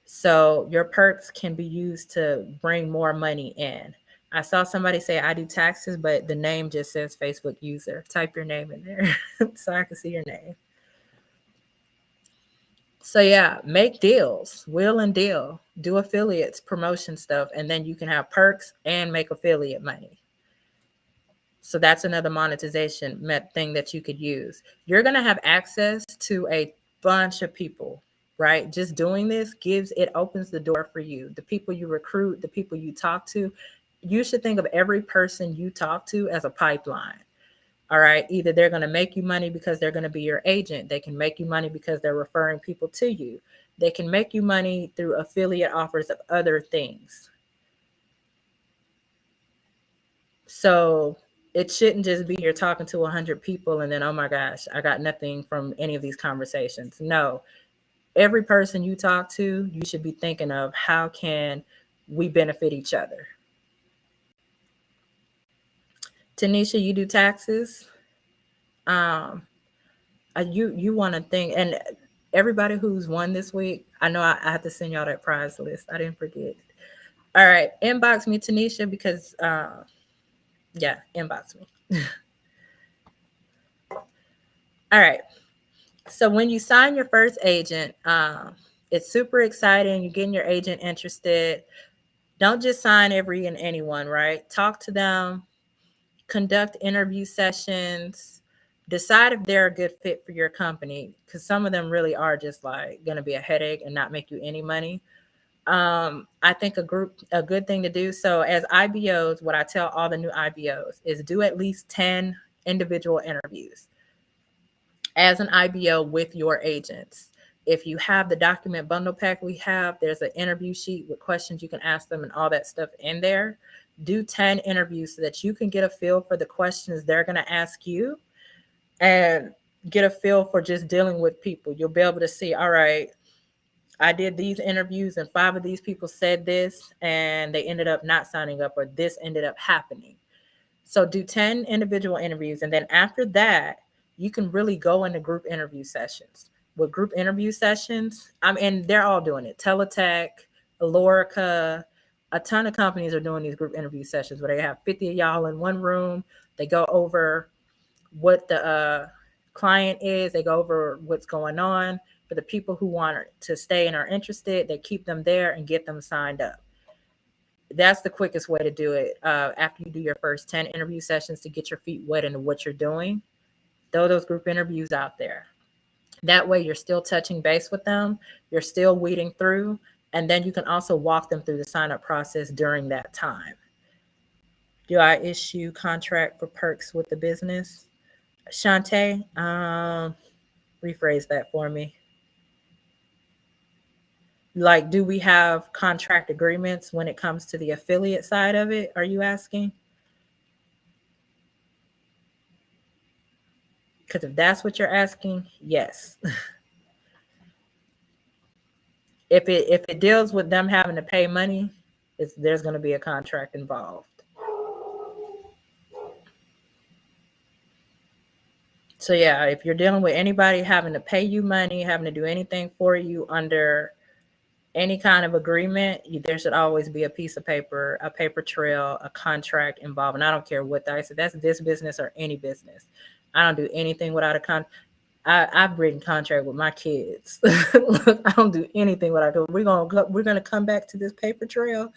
A: So your perks can be used to bring more money in. I saw somebody say, I do taxes, but the name just says Facebook user. Type your name in there so I can see your name. So yeah, make deals, wheel and deal, do affiliates, promotion stuff, and then you can have perks and make affiliate money. So that's another monetization thing that you could use. You're going to have access to a bunch of people, right? Just doing this opens the door for you. The people you recruit, the people you talk to, you should think of every person you talk to as a pipeline. All right. Either they're going to make you money because they're going to be your agent. They can make you money because they're referring people to you. They can make you money through affiliate offers of other things. So it shouldn't just be you're talking to 100 people and then, oh my gosh, I got nothing from any of these conversations. No, every person you talk to, you should be thinking of how can we benefit each other. Tanisha, you do taxes. You want to think, and everybody who's won this week, I know I have to send y'all that prize list. I didn't forget. All right, inbox me, Tanisha, because inbox me. All right. So when you sign your first agent, it's super exciting. You're getting your agent interested. Don't just sign every and anyone, right? Talk to them, conduct interview sessions, decide if they're a good fit for your company, because some of them really are just like going to be a headache and not make you any money. I think a good thing to do. So as IBOs, what I tell all the new IBOs is do at least 10 individual interviews as an IBO with your agents. If you have the document bundle pack we have, there's an interview sheet with questions you can ask them and all that stuff in there. Do 10 interviews so that you can get a feel for the questions they're going to ask you. And get a feel for just dealing with people. You'll be able to see, all right, I did these interviews and 5 of these people said this and they ended up not signing up, or this ended up happening. So do 10 individual interviews. And then after that, you can really go into group interview sessions. With group interview sessions, and they're all doing it. Teletech, Alorica, a ton of companies are doing these group interview sessions where they have 50 of y'all in one room. They go over what the client is, they go over what's going on. For the people who want to stay and are interested, they keep them there and get them signed up. That's the quickest way to do it. After you do your first 10 interview sessions, to get your feet wet into what you're doing, throw those group interviews out there. That way you're still touching base with them, you're still weeding through, and then you can also walk them through the sign up process during that time. Do I issue contract for perks with the business? Shantae, rephrase that for me. Like, do we have contract agreements when it comes to the affiliate side of it? Are you asking? Because if that's what you're asking, yes. If it deals with them having to pay money, there's going to be a contract involved. So yeah, if you're dealing with anybody having to pay you money, having to do anything for you under any kind of agreement, there should always be a piece of paper, a paper trail, a contract involved. And I don't care what I said. That's this business or any business. I don't do anything without a contract. I've written contract with my kids. Look, I don't do anything without it. We're gonna come back to this paper trail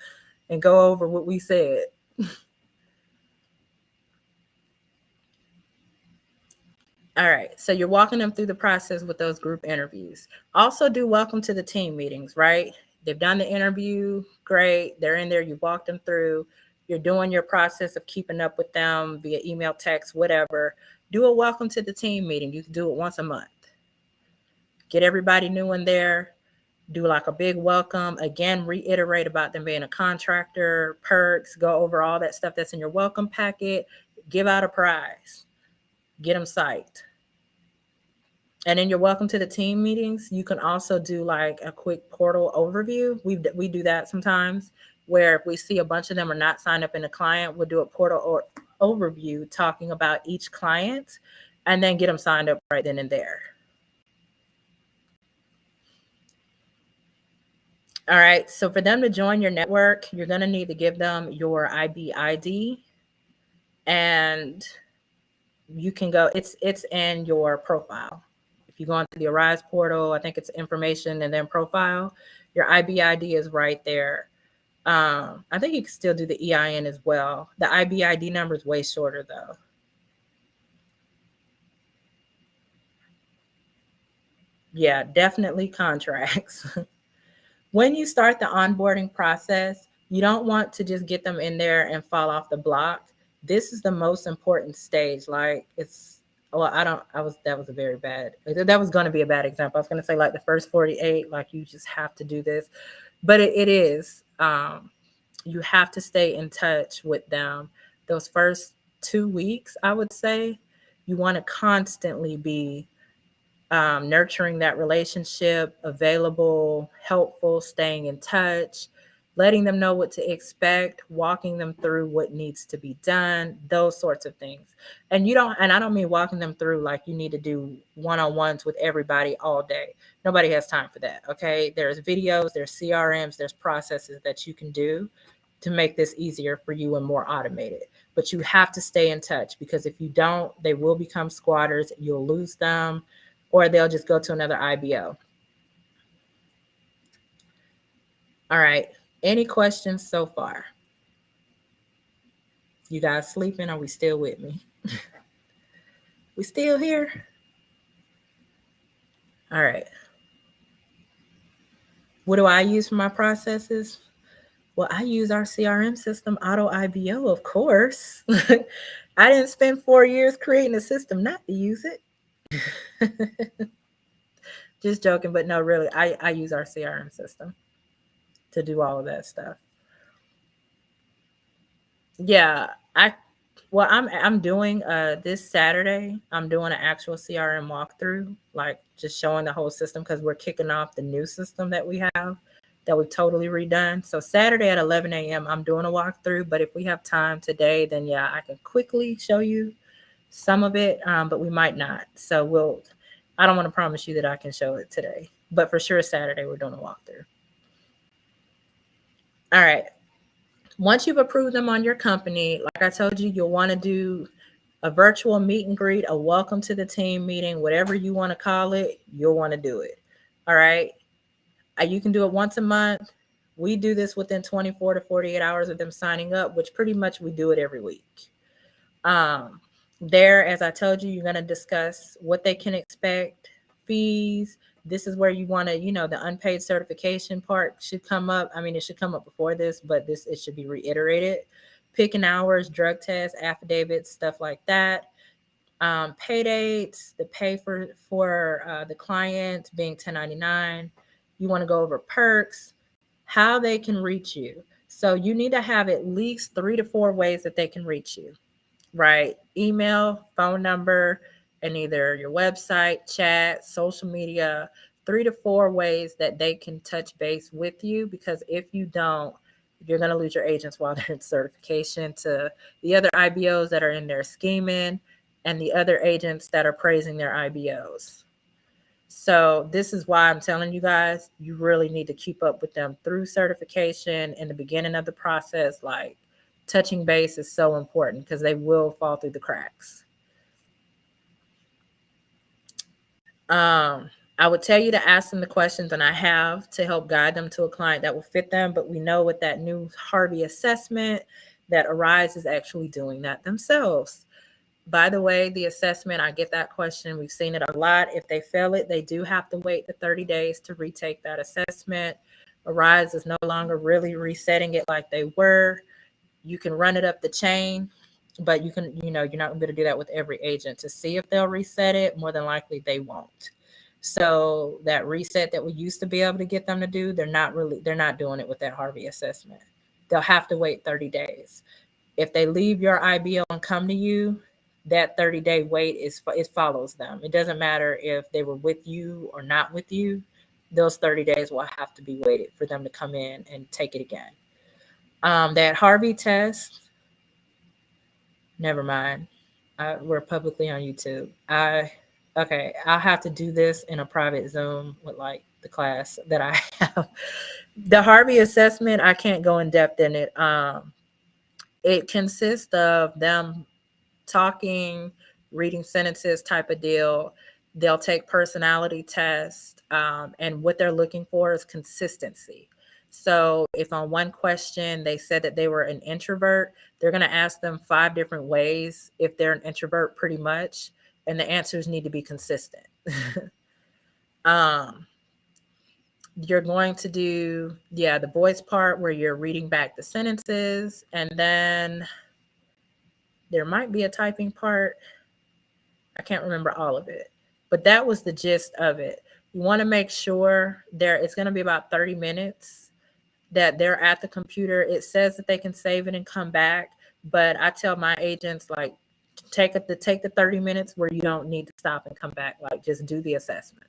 A: and go over what we said. All right. So you're walking them through the process with those group interviews. Also do welcome to the team meetings, right? They've done the interview. Great. They're in there. You walked them through. You're doing your process of keeping up with them via email, text, whatever. Do a welcome to the team meeting. You can do it once a month. Get everybody new in there. Do like a big welcome. Again, reiterate about them being a contractor, perks, go over all that stuff that's in your welcome packet. Give out a prize. Get them psyched. And in your welcome to the team meetings, you can also do like a quick portal overview. We do that sometimes, where if we see a bunch of them are not signed up in a client, we'll do a portal or overview talking about each client and then get them signed up right then and there. All right. So for them to join your network, you're going to need to give them your IB ID, and you can go, it's in your profile. If you go into the Arise portal, I think it's information and then profile, your IB ID is right there. I think you can still do the EIN as well. The IB ID number is way shorter though. Yeah, definitely contracts. When you start the onboarding process, you don't want to just get them in there and fall off the block. This is the most important stage. Like that was a very bad, that was going to be a bad example. I was going to say like the first 48, like you just have to do this, but it is, you have to stay in touch with them. Those first 2 weeks, I would say, you want to constantly be nurturing that relationship, available, helpful, staying in touch, letting them know what to expect, walking them through what needs to be done, those sorts of things. And I don't mean walking them through like you need to do one-on-ones with everybody all day. Nobody has time for that. Okay. There's videos, there's CRMs, there's processes that you can do to make this easier for you and more automated. But you have to stay in touch, because if you don't, they will become squatters. You'll lose them, or they'll just go to another IBO. All right. Any questions so far? You guys sleeping? Are we still with me? We still here? All right. What do I use for my processes? Well, I use our CRM system, Auto IBO, of course. I didn't spend 4 years creating a system not to use it. Just joking, but no, really, I use our CRM system to do all of that stuff. Yeah, Well, I'm doing this Saturday. I'm doing an actual CRM walkthrough, like just showing the whole system because we're kicking off the new system that we have that we've totally redone. So Saturday at 11 a.m. I'm doing a walkthrough. But if we have time today, then yeah, I can quickly show you some of it, but we might not. So we'll. I don't want to promise you that I can show it today, but for sure Saturday we're doing a walkthrough. All right. Once you've approved them on your company, like I told you, you'll want to do a virtual meet and greet, a welcome to the team meeting, whatever you want to call it, you'll want to do it. All right. You can do it once a month. We do this within 24 to 48 hours of them signing up, which pretty much we do it every week. There, as I told you, you're going to discuss what they can expect, fees. This is where you want to, the unpaid certification part should come up. I mean, it should come up before this, but it should be reiterated. Picking hours, drug tests, affidavits, stuff like that. Pay dates, the pay for the client being 1099. You want to go over perks, how they can reach you. So you need to have at least 3 to 4 ways that they can reach you. Right? Email, phone number, and either your website, chat, social media, 3 to 4 ways that they can touch base with you. Because if you don't, you're going to lose your agents while they're in certification to the other IBOs that are in there scheming and the other agents that are praising their IBOs. So this is why I'm telling you guys, you really need to keep up with them through certification in the beginning of the process. Like, touching base is so important because they will fall through the cracks. I would tell you to ask them the questions, and I have, to help guide them to a client that will fit them. But we know with that new Harvey assessment that Arise is actually doing that themselves. By the way, the assessment, I get that question. We've seen it a lot. If they fail it, they do have to wait the 30 days to retake that assessment. Arise is no longer really resetting it like they were. You can run it up the chain, but you're not going to be able to do that with every agent to see if they'll reset it. More than likely they won't. So that reset that we used to be able to get them to do, they're not doing it with that Harvey assessment. They'll have to wait 30 days. If they leave your IBO and come to you, that 30-day wait it follows them. It doesn't matter if they were with you or not with you. Those 30 days will have to be waited for them to come in and take it again. That Harvey test, never mind. We're publicly on YouTube. I'll have to do this in a private Zoom with like the class that I have. The Harvey assessment, I can't go in depth in it. It consists of them talking, reading sentences type of deal. They'll take personality tests, and what they're looking for is consistency. So if on one question they said that they were an introvert, they're going to ask them 5 different ways if they're an introvert pretty much, and the answers need to be consistent. You're going to do, the voice part where you're reading back the sentences, and then there might be a typing part. I can't remember all of it, but that was the gist of it. You want to make sure it's going to be about 30 minutes that they're at the computer. It says that they can save it and come back, but I tell my agents, like, take the 30 minutes where you don't need to stop and come back. Like, just do the assessment.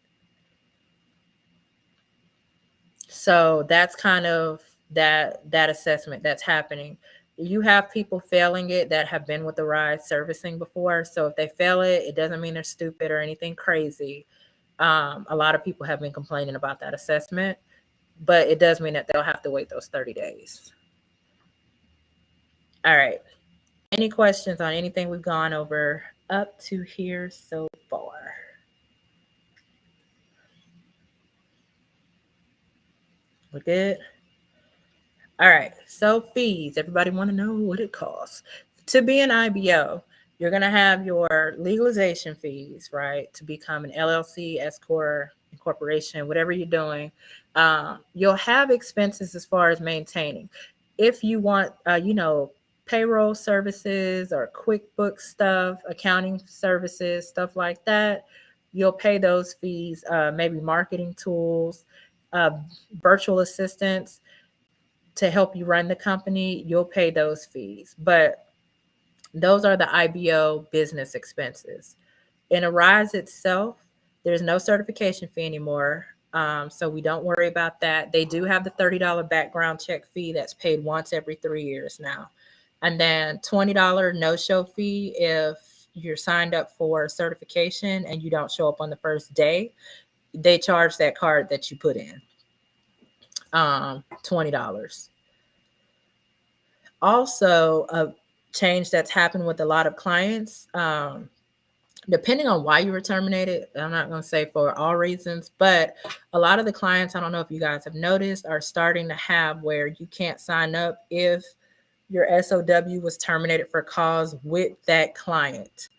A: So that's kind of that assessment that's happening. You have people failing it that have been with the Rise servicing before. So if they fail it, it doesn't mean they're stupid or anything crazy. A lot of people have been complaining about that assessment, but it does mean that they'll have to wait those 30 days. All right. Any questions on anything we've gone over up to here so far? We're good? All right. So fees. Everybody want to know what it costs. To be an IBO, you're going to have your legalization fees, right? To become an LLC, S-Corp, incorporation, whatever you're doing. You'll have expenses as far as maintaining. If you want, payroll services or QuickBooks stuff, accounting services, stuff like that, you'll pay those fees. Maybe marketing tools, virtual assistants to help you run the company, you'll pay those fees. But Those are the IBO business expenses. In Arise itself, there's no certification fee anymore. So we don't worry about that. They do have the $30 background check fee that's paid once every 3 years now. And then $20 no-show fee if you're signed up for certification and you don't show up on the first day. They charge that card that you put in, $20. Also, a change that's happened with a lot of clients, depending on why you were terminated, I'm not going to say for all reasons, but a lot of the clients, I don't know if you guys have noticed, are starting to have where you can't sign up if your SOW was terminated for cause with that client.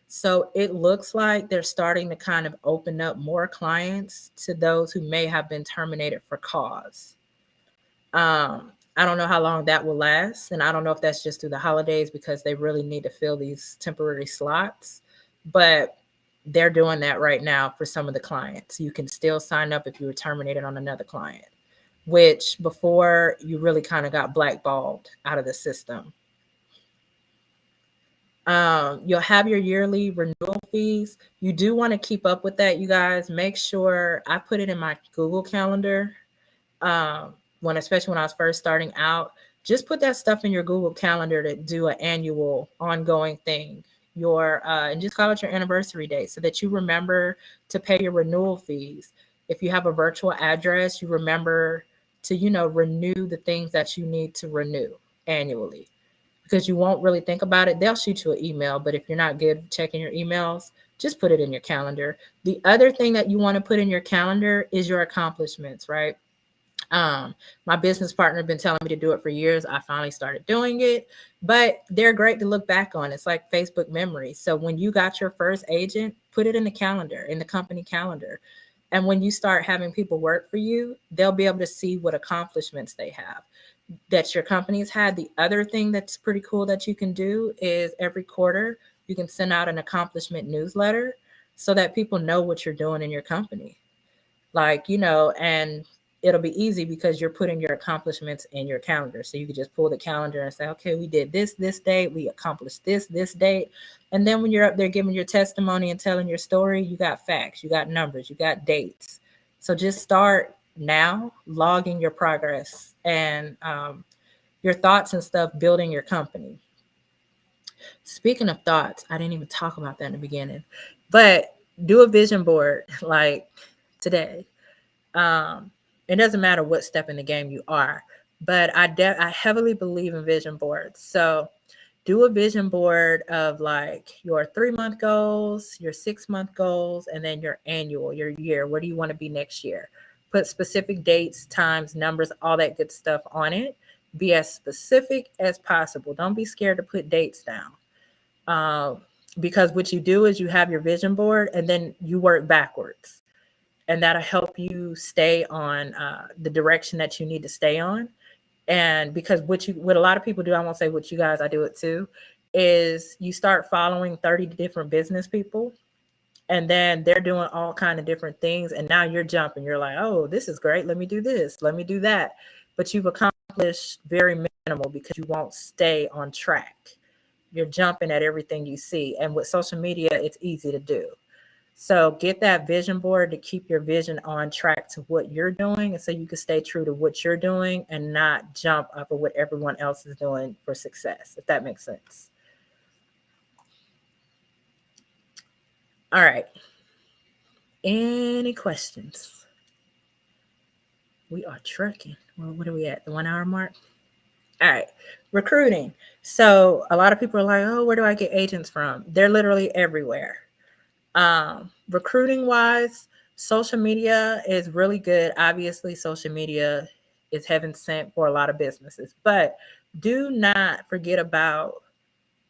A: So it looks like they're starting to kind of open up more clients to those who may have been terminated for cause. I don't know how long that will last. And I don't know if that's just through the holidays because they really need to fill these temporary slots. But they're doing that right now for some of the clients. You can still sign up if you were terminated on another client, which before you really kind of got blackballed out of the system. You'll have your yearly renewal fees. You do want to keep up with that, you guys. Make sure I put it in my Google Calendar. Especially when I was first starting out, just put that stuff in your Google Calendar to do an annual ongoing thing. And just call it your anniversary date so that you remember to pay your renewal fees. If you have a virtual address, you remember to, renew the things that you need to renew annually, because you won't really think about it. They'll shoot you an email, but if you're not good checking your emails, just put it in your calendar. The other thing that you want to put in your calendar is your accomplishments, right? My business partner been telling me to do it for years. I finally started doing it, but they're great to look back on. It's like Facebook memories. So when you got your first agent, put it in the calendar, in the company calendar. And when you start having people work for you, they'll be able to see what accomplishments they have that your company's had. The other thing that's pretty cool that you can do is every quarter, you can send out an accomplishment newsletter so that people know what you're doing in your company. And it'll be easy because you're putting your accomplishments in your calendar. So you can just pull the calendar and say, okay, we did this date, we accomplished this date. And then when you're up there giving your testimony and telling your story, you got facts, you got numbers, you got dates. So just start now logging your progress and your thoughts and stuff, building your company. Speaking of thoughts, I didn't even talk about that in the beginning, but do a vision board like today. It doesn't matter what step in the game you are, but I heavily believe in vision boards. So do a vision board of like your 3-month goals, your 6-month goals, and then your annual, your year. Where do you want to be next year? Put specific dates, times, numbers, all that good stuff on it. Be as specific as possible. Don't be scared to put dates down. Because what you do is you have your vision board and then you work backwards. And that'll help you stay on the direction that you need to stay on. And because what a lot of people do, I won't say what you guys, I do it too, is you start following 30 different business people, and then they're doing all kind of different things. And now you're jumping. You're like, oh, this is great. Let me do this. Let me do that. But you've accomplished very minimal because you won't stay on track. You're jumping at everything you see. And with social media, it's easy to do. So get that vision board to keep your vision on track to what you're doing, and so you can stay true to what you're doing and not jump off of what everyone else is doing for success, if that makes sense. All right. Any questions? We are trucking. Well, what are we at? The 1 hour mark? All right. Recruiting. So a lot of people are like, oh, where do I get agents from? They're literally everywhere. Recruiting wise, social media is really good. Obviously, social media is heaven sent for a lot of businesses, but do not forget about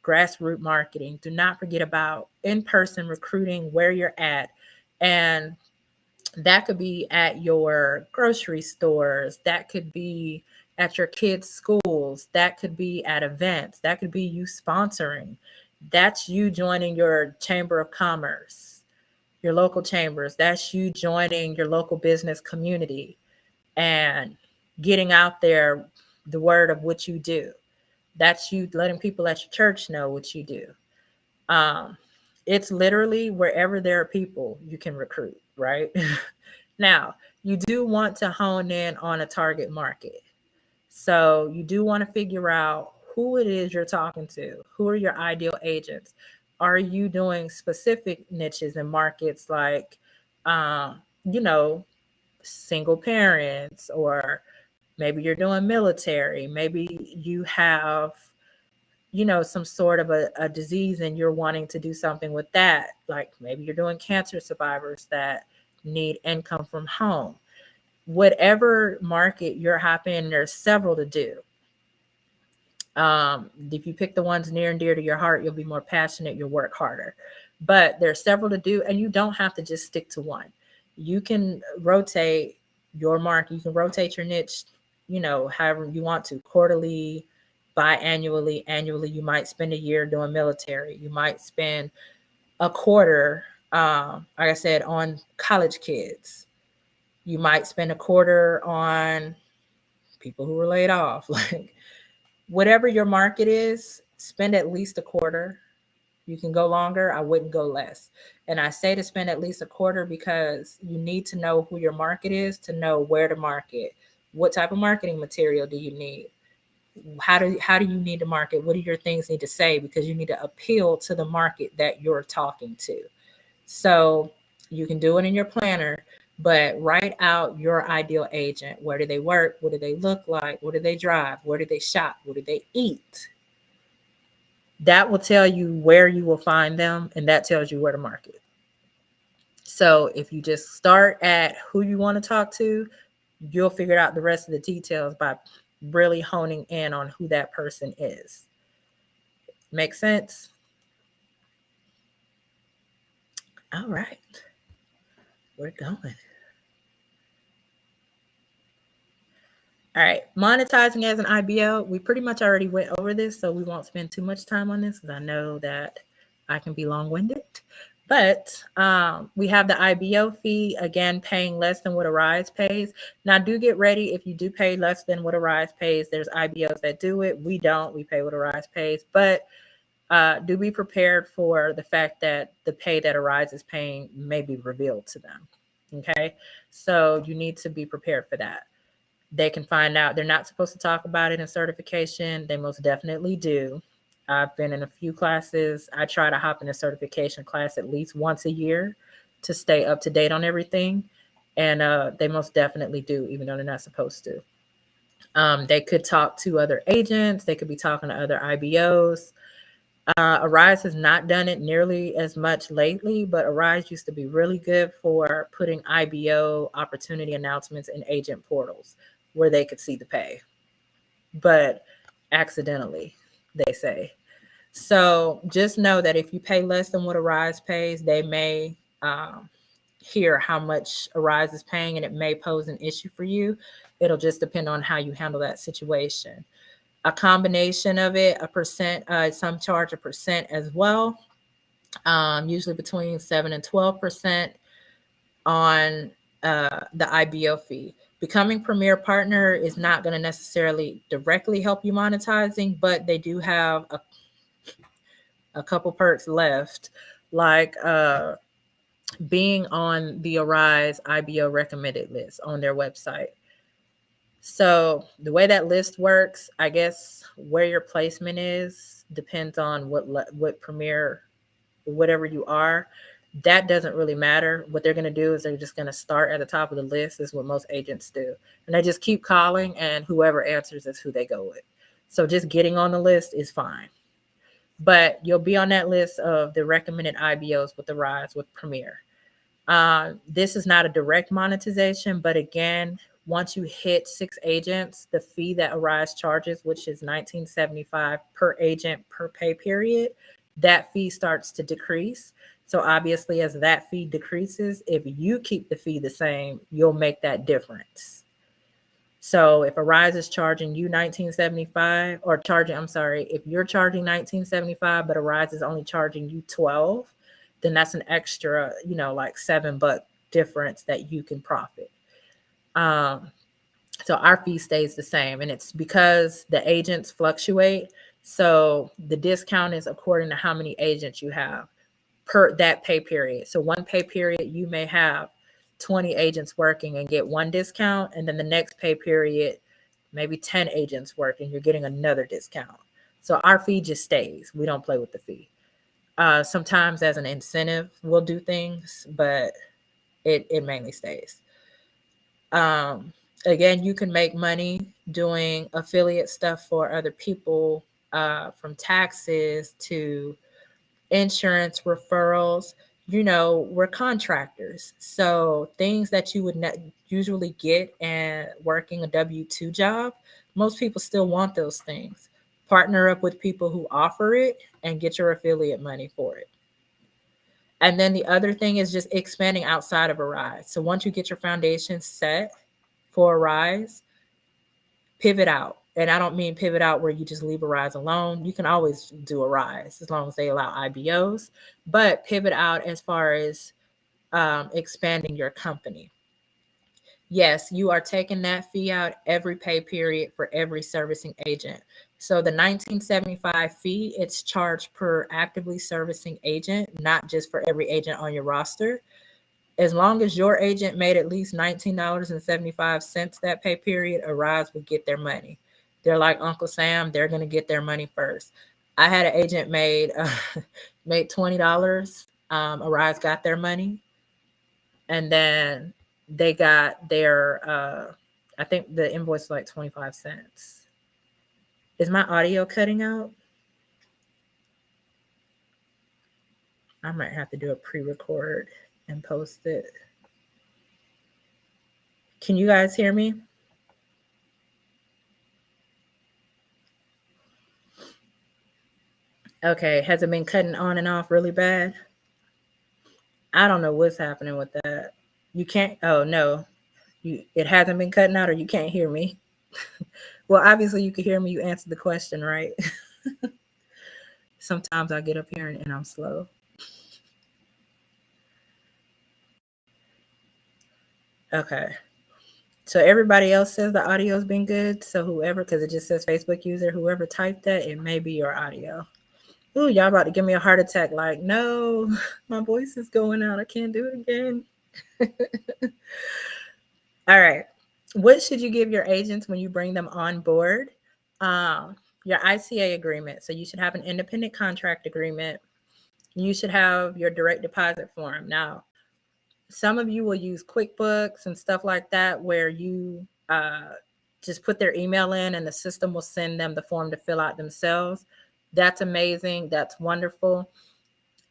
A: grassroots marketing. Do not forget about in-person recruiting where you're at. And that could be at your grocery stores. That could be at your kids' schools. That could be at events. That could be you sponsoring. That's you joining your chamber of commerce, your local chambers. That's you joining your local business community and getting out there the word of what you do. That's you letting people at your church know what you do. It's literally wherever there are people, you can recruit, right? Now, you do want to hone in on a target market. So you do want to figure out who it is you're talking to. Who are your ideal agents? Are you doing specific niches and markets like, you know, single parents, or maybe you're doing military. Maybe you have, some sort of a disease and you're wanting to do something with that. Like maybe you're doing cancer survivors that need income from home. Whatever market you're hopping in, there's several to do. If you pick the ones near and dear to your heart, you'll be more passionate, you'll work harder. But there's several to do, and you don't have to just stick to one. You can rotate your market, you can rotate your niche, however you want to, quarterly, biannually, annually. You might spend a year doing military. You might spend a quarter, like I said, on college kids. You might spend a quarter on people who were laid off. Like, whatever your market is, spend at least a quarter. You can go longer. I wouldn't go less. And I say to spend at least a quarter because you need to know who your market is to know where to market. What type of marketing material do you need? How do you need to market? What do your things need to say? Because you need to appeal to the market that you're talking to. So you can do it in your planner, but write out your ideal agent. Where do they work? What do they look like? What do they drive? Where do they shop? What do they eat? That will tell you where you will find them, and that tells you where to market. So if you just start at who you want to talk to, you'll figure out the rest of the details by really honing in on who that person is. Make sense? All right. We're going. All right, monetizing as an IBO. We pretty much already went over this, so we won't spend too much time on this because I know that I can be long-winded. But we have the IBO fee, again, paying less than what a Rise pays. Now, do get ready. If you do pay less than what a Rise pays, there's IBOs that do it. We don't. We pay what a Rise pays. But do be prepared for the fact that the pay that a Rise is paying may be revealed to them. Okay? So you need to be prepared for that. They can find out. They're not supposed to talk about it in certification. They most definitely do. I've been in a few classes. I try to hop in a certification class at least once a year to stay up to date on everything. And they most definitely do, even though they're not supposed to. They could talk to other agents. They could be talking to other IBOs. Arise has not done it nearly as much lately, but Arise used to be really good for putting IBO opportunity announcements in agent portals where they could see the pay, but accidentally, they say. So just know that if you pay less than what Arise pays, they may hear how much Arise is paying, and it may pose an issue for you. It'll just depend on how you handle that situation. A combination of it, a percent, some charge a percent as well, usually between 7 and 12% on the IBO fee. Becoming Premier Partner is not going to necessarily directly help you monetizing, but they do have a couple perks left, like being on the Arise IBO recommended list on their website. So the way that list works, I guess where your placement is depends on what Premier, whatever you are. That doesn't really matter. What they're going to do is they're just going to start at the top of the list, is what most agents do. And they just keep calling, and whoever answers is who they go with. So just getting on the list is fine. But you'll be on that list of the recommended IBOs with the Rise with Premier. This is not a direct monetization, but again, once you hit 6 agents, the fee that Arise charges, which is $19.75 per agent per pay period, that fee starts to decrease. So obviously, as that fee decreases, if you keep the fee the same, you'll make that difference. So if Arise is charging you $19.75, or if you're charging $19.75, but Arise is only charging you $12, then that's an extra, like $7 difference that you can profit. So our fee stays the same, and it's because the agents fluctuate. So the discount is according to how many agents you have per that pay period. So one pay period, you may have 20 agents working and get one discount. And then the next pay period, maybe 10 agents working, you're getting another discount. So our fee just stays. We don't play with the fee. Sometimes as an incentive, we'll do things, but it mainly stays. Again, you can make money doing affiliate stuff for other people, from taxes to insurance referrals. We're contractors. So things that you would usually get and working a W-2 job, most people still want those things. Partner up with people who offer it and get your affiliate money for it. And then the other thing is just expanding outside of Arise. So once you get your foundation set for Arise, pivot out. And I don't mean pivot out where you just leave Arise alone. You can always do Arise as long as they allow IBOs, but pivot out as far as expanding your company. Yes, you are taking that fee out every pay period for every servicing agent. So the $19.75 fee, it's charged per actively servicing agent, not just for every agent on your roster. As long as your agent made at least $19.75 that pay period, Arise will get their money. They're like Uncle Sam, they're going to get their money first. I had an agent made $20. Arise got their money. And then they got their, I think the invoice was like 25 cents. Is my audio cutting out? I might have to do a pre-record and post it. Can you guys hear me? Okay, has it been cutting on and off really bad? I don't know what's happening with that. You can't, oh no, it hasn't been cutting out, or you can't hear me? Well, obviously you can hear me. You answered the question, right? Sometimes I get up here and I'm slow. Okay. So everybody else says the audio's been good. So whoever, because it just says Facebook user, whoever typed that, it may be your audio. Ooh, y'all about to give me a heart attack. Like, no, my voice is going out. I can't do it again. All right. What should you give your agents when you bring them on board? Your ICA agreement. So you should have an independent contract agreement. You should have your direct deposit form. Now, some of you will use QuickBooks and stuff like that, where you just put their email in and the system will send them the form to fill out themselves. That's amazing. That's wonderful.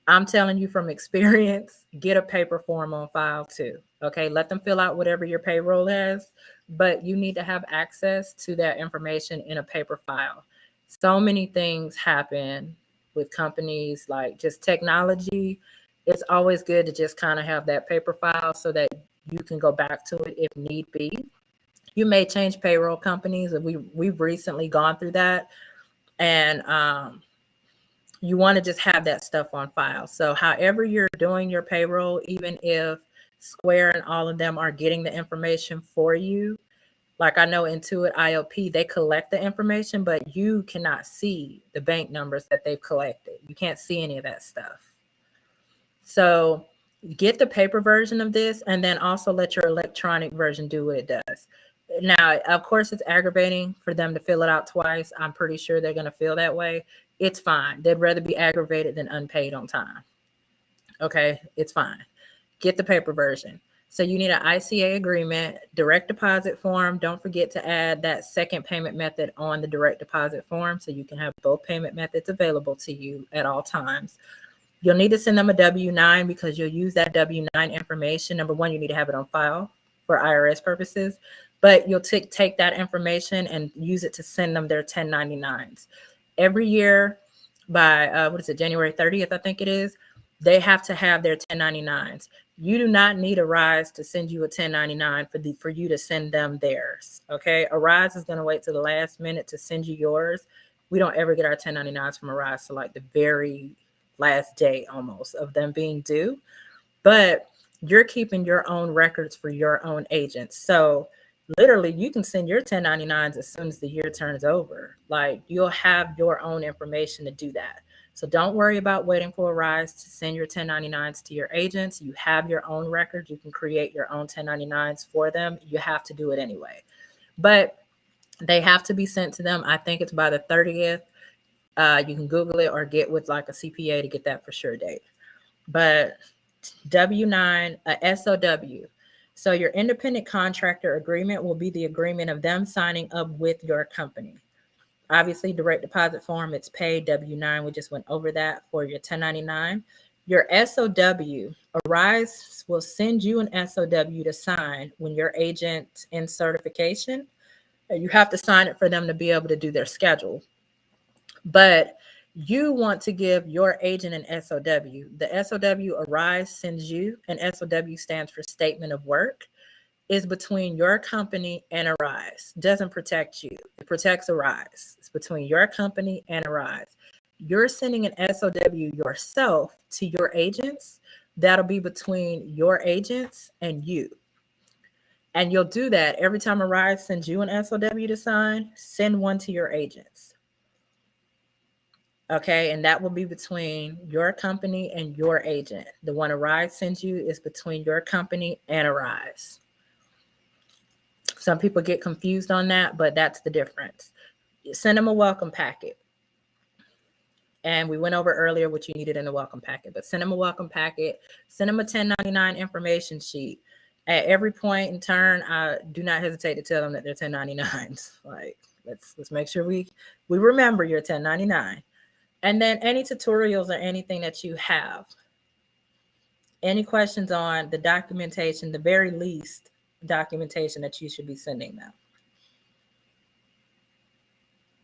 A: I'm telling you from experience, get a paper form on file too. Okay, let them fill out whatever your payroll has, but you need to have access to that information in a paper file. So many things happen with companies, like just technology. It's always good to just kind of have that paper file so that you can go back to it if need be. You may change payroll companies, and we've recently gone through that, and you want to just have that stuff on file. So however you're doing your payroll, even if Square and all of them are getting the information for you, like I know Intuit IOP, they collect the information, but you cannot see the bank numbers that they've collected. You can't see any of that stuff. So get the paper version of this, and then also let your electronic version do what it does. Now, of course, it's aggravating for them to fill it out twice. I'm pretty sure they're going to feel that way. It's fine. They'd rather be aggravated than unpaid on time. Okay, it's fine. Get the paper version. So you need an ICA agreement, direct deposit form. Don't forget to add that second payment method on the direct deposit form so you can have both payment methods available to you at all times. You'll need to send them a W-9 because you'll use that W-9 information. Number one, you need to have it on file for IRS purposes, but you'll take that information and use it to send them their 1099s. Every year by, January 30th, I think it is, they have to have their 1099s. You do not need Arise to send you a 1099 for you to send them theirs, okay? Arise is going to wait to the last minute to send you yours. We don't ever get our 1099s from Arise, so like the very last day almost of them being due, but you're keeping your own records for your own agents. So literally you can send your 1099s as soon as the year turns over. Like, you'll have your own information to do that. So don't worry about waiting for a rise to send your 1099s to your agents. You have your own record. You can create your own 1099s for them. You have to do it anyway. But they have to be sent to them. I think it's by the 30th. You can Google it or get with like a CPA to get that for sure date. But W-9, a SOW. So your independent contractor agreement will be the agreement of them signing up with your company. Obviously, direct deposit form, it's paid. W-9, we just went over that for your 1099. Your SOW, Arise will send you an SOW to sign when your agent's in certification. You have to sign it for them to be able to do their schedule. But you want to give your agent an SOW. The SOW Arise sends you, and SOW stands for Statement of Work, is between your company and Arise. Doesn't protect you. It protects Arise. It's between your company and Arise. You're sending an SOW yourself to your agents. That'll be between your agents and you. And you'll do that every time Arise sends you an SOW to sign, send one to your agents. Okay, and that will be between your company and your agent. The one Arise sends you is between your company and Arise. Some people get confused on that, but that's the difference. Send them a welcome packet. And we went over earlier what you needed in the welcome packet, but send them a welcome packet. Send them a 1099 information sheet. At every point in turn, I do not hesitate to tell them that they're 1099s. Like, let's make sure we remember your 1099. And then any tutorials or anything that you have. Any questions on the documentation, the very least documentation that you should be sending them.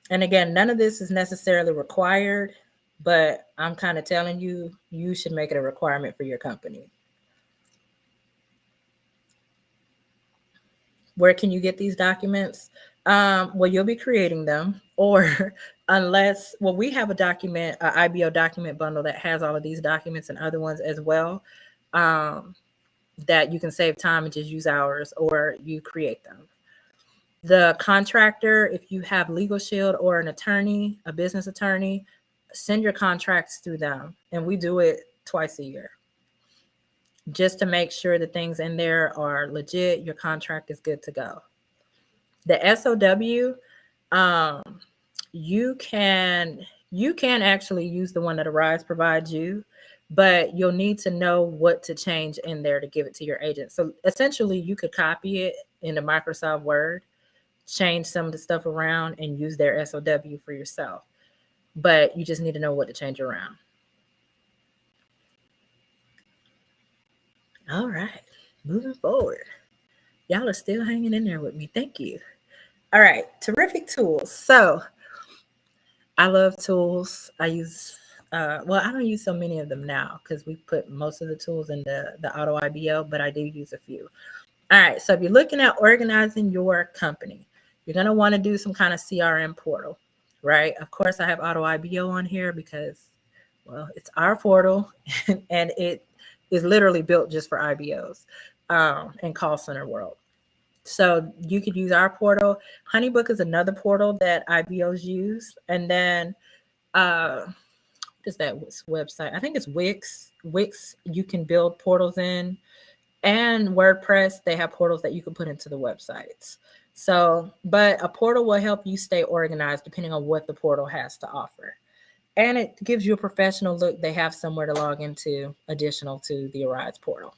A: And again, none of this is necessarily required, but I'm kind of telling you, you should make it a requirement for your company. Where can you get these documents? Well, you'll be creating them, or unless, well, we have a document, an IBO document bundle that has all of these documents and other ones as well, that you can save time and just use ours, or you create them. The contractor, if you have Legal Shield or an attorney, a business attorney, send your contracts through them. And we do it twice a year, just to make sure the things in there are legit. Your contract is good to go. The SOW, you can actually use the one that Arise provides you, but you'll need to know what to change in there to give it to your agent. So essentially, you could copy it into Microsoft Word, change some of the stuff around, and use their SOW for yourself. But you just need to know what to change around. All right, moving forward. Y'all are still hanging in there with me. Thank you. All right, terrific tools. So I love tools. I use, well, I don't use so many of them now because we put most of the tools in the Auto IBO, but I do use a few. All right, so if you're looking at organizing your company, you're going to want to do some kind of CRM portal, right? Of course, I have Auto IBO on here because, well, it's our portal and it is literally built just for IBOs and call center world. So you could use our portal. Honeybook is another portal that IBOs use. And then what is that website? I think it's Wix. Wix, you can build portals in. And WordPress, they have portals that you can put into the websites. So, but a portal will help you stay organized depending on what the portal has to offer. And it gives you a professional look. They have somewhere to log into additional to the Arise portal.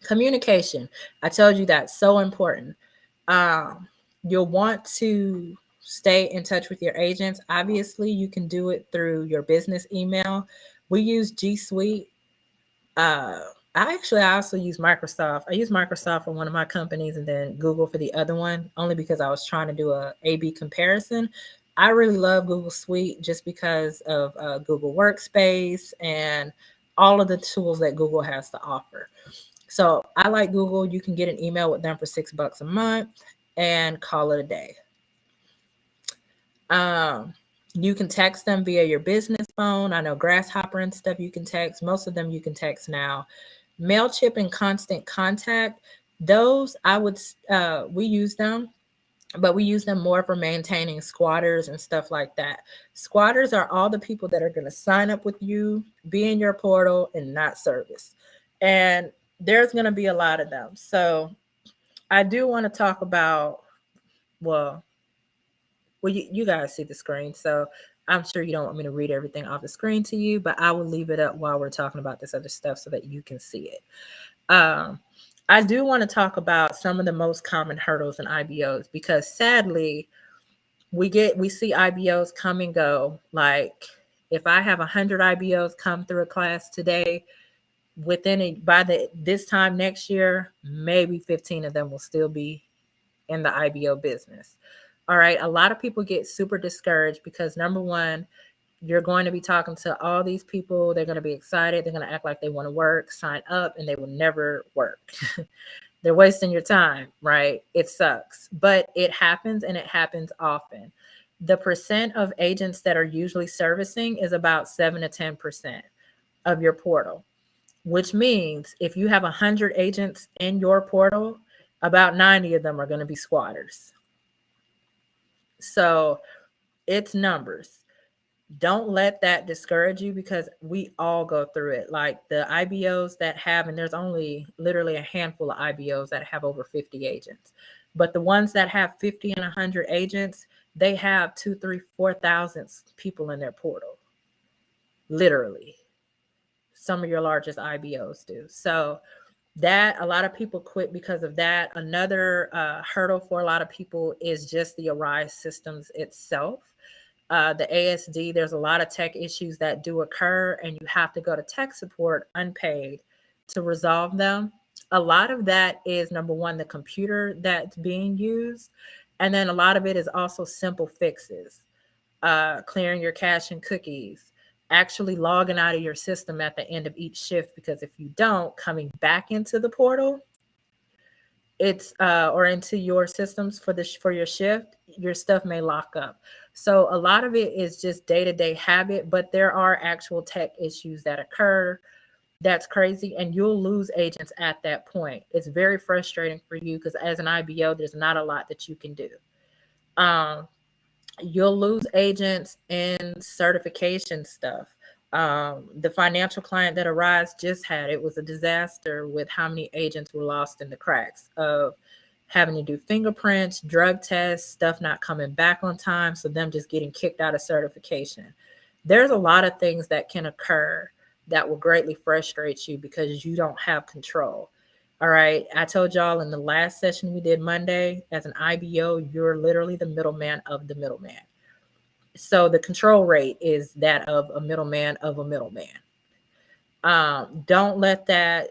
A: Communication. I told you that's so important. You'll want to stay in touch with your agents. Obviously, you can do it through your business email. We use G Suite. I also use Microsoft. I use Microsoft for one of my companies and then Google for the other one, only because I was trying to do a A/B comparison. I really love Google Suite just because of Google Workspace and all of the tools that Google has to offer. So I like Google. You can get an email with them for $6 a month and call it a day. You can text them via your business phone. I know Grasshopper and stuff you can text. Most of them you can text now. MailChimp and Constant Contact. Those we use them, but we use them more for maintaining squatters and stuff like that. Squatters are all the people that are going to sign up with you, be in your portal, and not service. And there's going to be a lot of them. So I do want to talk about, well, you guys see the screen. So I'm sure you don't want me to read everything off the screen to you, but I will leave it up while we're talking about this other stuff so that you can see it. I do want to talk about some of the most common hurdles in IBOs, because sadly, we see IBOs come and go. Like if I have 100 IBOs come through a class today, this time next year, maybe 15 of them will still be in the IBO business. All right. A lot of people get super discouraged because, number one, you're going to be talking to all these people. They're going to be excited. They're going to act like they want to work, sign up, and they will never work. They're wasting your time, right? It sucks, but it happens, and it happens often. The percent of agents that are usually servicing is about 7 to 10% of your portal, which means if you have 100 agents in your portal, about 90 of them are going to be squatters. So it's numbers. Don't let that discourage you, because we all go through it. Like the IBOs that have, and there's only literally a handful of IBOs that have over 50 agents, but the ones that have 50 and 100 agents, they have 2, 3, 4,000 people in their portal. Literally. Some of your largest IBOs do. So that, a lot of people quit because of that. Another hurdle for a lot of people is just the Arise systems itself. The ASD, there's a lot of tech issues that do occur, and you have to go to tech support unpaid to resolve them. A lot of that is, number one, the computer that's being used. And then a lot of it is also simple fixes, clearing your cache and cookies, actually logging out of your system at the end of each shift, because if you don't, coming back into the portal, it's or into your systems for your shift, your stuff may lock up. So a lot of it is just day-to-day habit, but there are actual tech issues that occur. That's crazy, and you'll lose agents at that point. It's very frustrating for you, because as an IBO, there's not a lot that you can do. You'll lose agents in certification stuff. The financial client that Arise just had, it was a disaster with how many agents were lost in the cracks of having to do fingerprints, drug tests, stuff not coming back on time, so them just getting kicked out of certification. There's a lot of things that can occur that will greatly frustrate you because you don't have control. All right. I told y'all in the last session we did Monday, as an IBO, you're literally the middleman of the middleman. So the control rate is that of a middleman of a middleman. Don't let that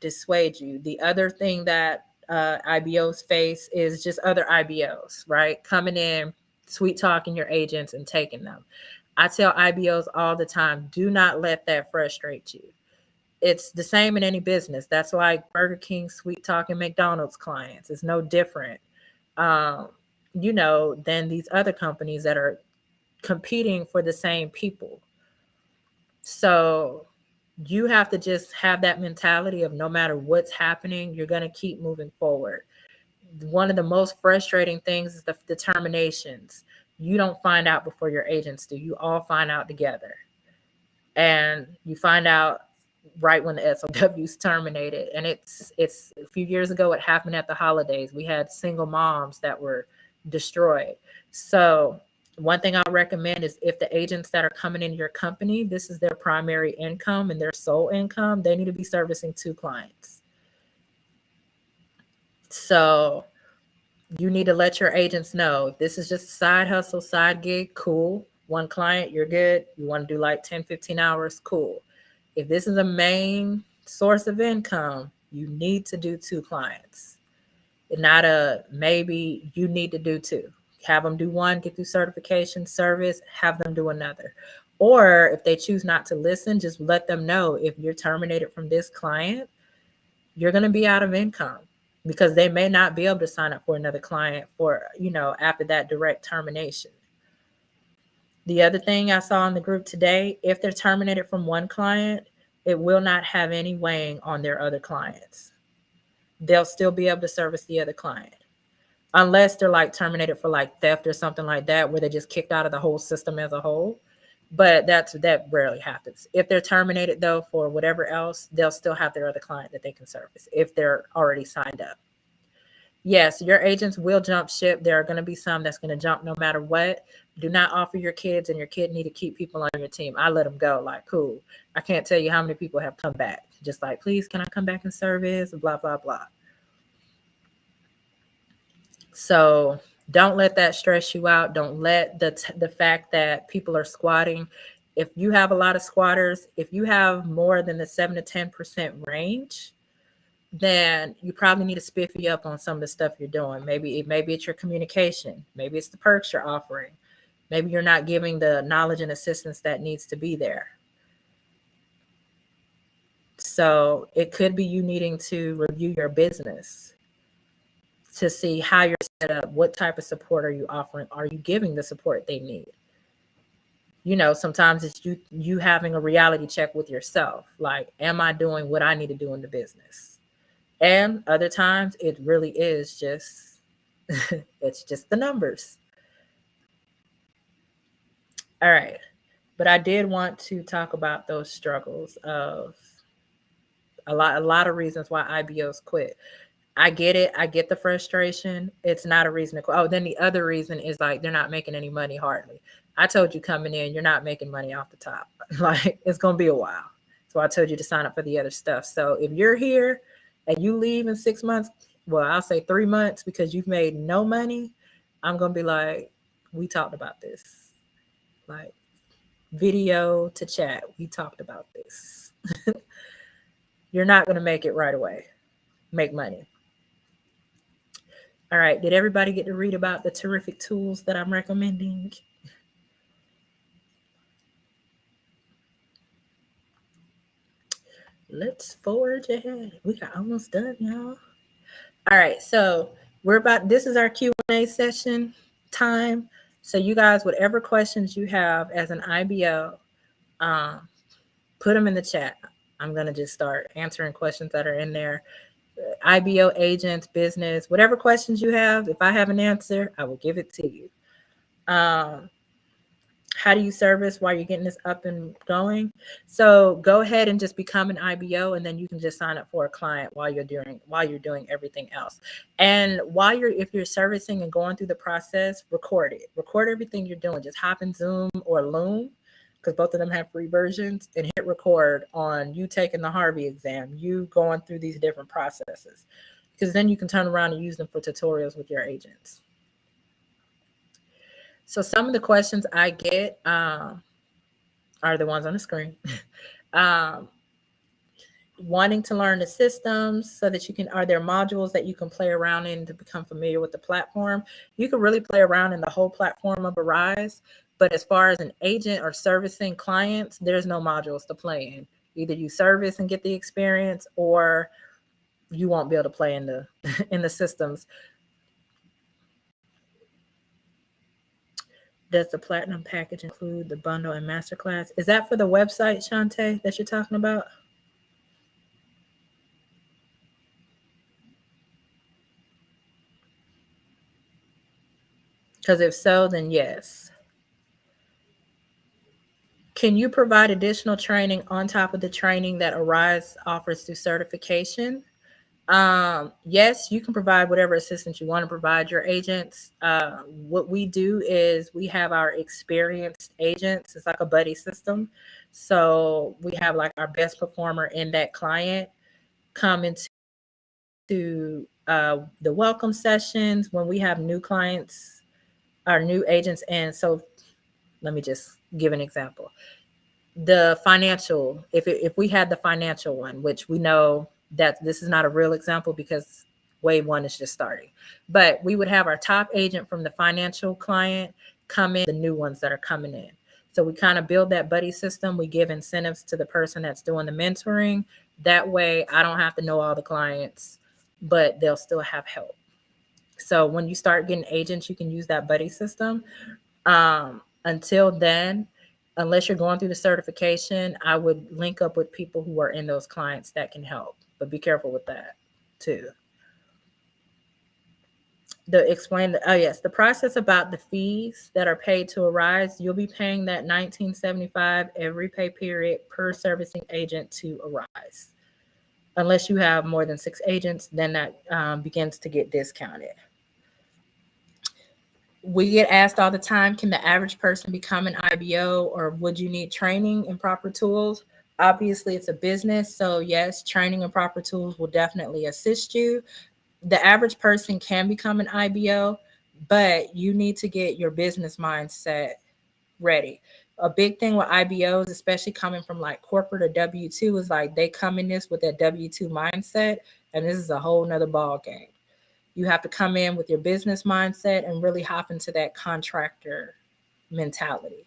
A: dissuade you. The other thing that IBOs face is just other IBOs, right? Coming in, sweet talking your agents and taking them. I tell IBOs all the time, do not let that frustrate you. It's the same in any business. That's why Burger King sweet talking McDonald's clients is no different, than these other companies that are competing for the same people. So you have to just have that mentality of no matter what's happening, you're going to keep moving forward. One of the most frustrating things is the determinations. You don't find out before your agents do. You all find out together. And you find out right when the SOW's terminated. And it's a few years ago, it happened at the holidays. We had single moms that were destroyed. So one thing I'll recommend is, if the agents that are coming into your company, this is their primary income and their sole income, they need to be servicing 2 clients. So you need to let your agents know, if this is just a side hustle, side gig, cool. 1 client, you're good. You want to do like 10, 15 hours, cool. If this is a main source of income, you need to do 2 clients. Not a maybe, you need to do 2. Have them do 1, get through certification, service, have them do another. Or if they choose not to listen, just let them know, if you're terminated from this client, you're going to be out of income, because they may not be able to sign up for another client for, after that direct termination. The other thing I saw in the group today, if they're terminated from 1 client, it will not have any weighing on their other clients. they'll still be able to service the other client. Unless they're like terminated for like theft or something like that, where they just kicked out of the whole system as a whole. But that rarely happens. If they're terminated though for whatever else, they'll still have their other client that they can service if they're already signed up. Yes, your agents will jump ship. There are going to be some that's going to jump no matter what. Do not offer your kids, and your kid need to keep people on your team. I let them go. Like, cool. I can't tell you how many people have come back. Just like, please, can I come back in service? Blah, blah, blah. So don't let that stress you out. Don't let the fact that people are squatting. If you have a lot of squatters, if you have more than the 7 to 10% range, then you probably need to spiffy up on some of the stuff you're doing. Maybe it's your communication. Maybe it's the perks you're offering. Maybe you're not giving the knowledge and assistance that needs to be there. So it could be you needing to review your business to see how you're set up. What type of support are you offering? Are you giving the support they need? You know, sometimes it's you having a reality check with yourself. Like, am I doing what I need to do in the business? And other times it really is just, it's just the numbers. All right. But I did want to talk about those struggles of a lot of reasons why IBOs quit. I get it. I get the frustration. It's not a reason to quit. Oh, then the other reason is like they're not making any money hardly. I told you coming in, you're not making money off the top. Like, it's going to be a while. So I told you to sign up for the other stuff. So if you're here and you leave in 6 months, well, I'll say 3 months because you've made no money, I'm going to be like, we talked about this. Like, video to chat. We talked about this. You're not going to make it right away. Make money. All right. Did everybody get to read about the terrific tools that I'm recommending? Let's forge ahead. We got almost done, y'all. All right. So this is our Q&A session time. So you guys, whatever questions you have as an IBO, put them in the chat. I'm going to just start answering questions that are in there. IBO agents, business, whatever questions you have, if I have an answer, I will give it to you. How do you service while you're getting this up and going? So go ahead and just become an IBO, and then you can just sign up for a client while you're doing everything else. And if you're servicing and going through the process, record it. Record everything you're doing. Just hop in Zoom or Loom, because both of them have free versions, and hit record on you taking the Harvey exam, you going through these different processes, because then you can turn around and use them for tutorials with your agents. So some of the questions I get are the ones on the screen. Wanting to learn the systems so that are there modules that you can play around in to become familiar with the platform? You can really play around in the whole platform of Arise, but as far as an agent or servicing clients, there's no modules to play in. Either you service and get the experience, or you won't be able to play in the systems. Does the platinum package include the bundle and masterclass? Is that for the website, Shantae, that you're talking about? Because if so, then yes. Can you provide additional training on top of the training that Arise offers through certification? Yes, you can provide whatever assistance you want to provide your agents. What we do is we have our experienced agents. It's like a buddy system. So we have like our best performer in that client come into the welcome sessions when we have new clients, our new agents. And so let me just give an example. The financial, if we had the financial one, which we know that this is not a real example because wave one is just starting, but we would have our top agent from the financial client come in, the new ones that are coming in. So we kind of build that buddy system. We give incentives to the person that's doing the mentoring. That way I don't have to know all the clients, but they'll still have help. So when you start getting agents, you can use that buddy system. Until then, unless you're going through the certification, I would link up with people who are in those clients that can help. But be careful with that too. the process about the fees that are paid to Arise. You'll be paying that $19.75 every pay period per servicing agent to Arise. Unless you have more than 6 agents, then that begins to get discounted. We get asked all the time, can the average person become an IBO, or would you need training and proper tools? Obviously, it's a business, so yes, training and proper tools will definitely assist you. The average person can become an IBO, but you need to get your business mindset ready. A big thing with IBOs, especially coming from like corporate or W-2, is like they come in this with that W-2 mindset, and this is a whole nother ball game. You have to come in with your business mindset and really hop into that contractor mentality.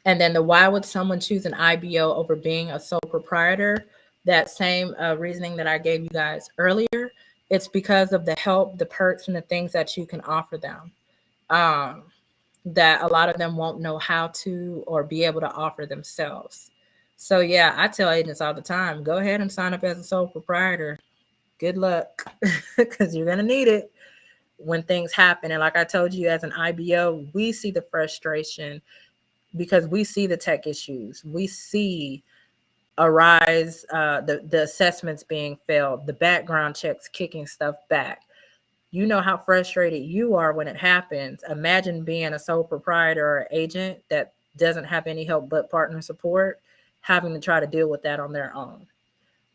A: And then the why would someone choose an IBO over being a sole proprietor? That same reasoning that I gave you guys earlier. It's because of the help, the perks, and the things that you can offer them. That a lot of them won't know how to or be able to offer themselves. So yeah, I tell agents all the time, go ahead and sign up as a sole proprietor. Good luck, because you're going to need it when things happen. And like I told you, as an IBO, we see the frustration because we see the tech issues. We see Arise, the assessments being failed, the background checks kicking stuff back. You know how frustrated you are when it happens. Imagine being a sole proprietor or agent that doesn't have any help but partner support, having to try to deal with that on their own.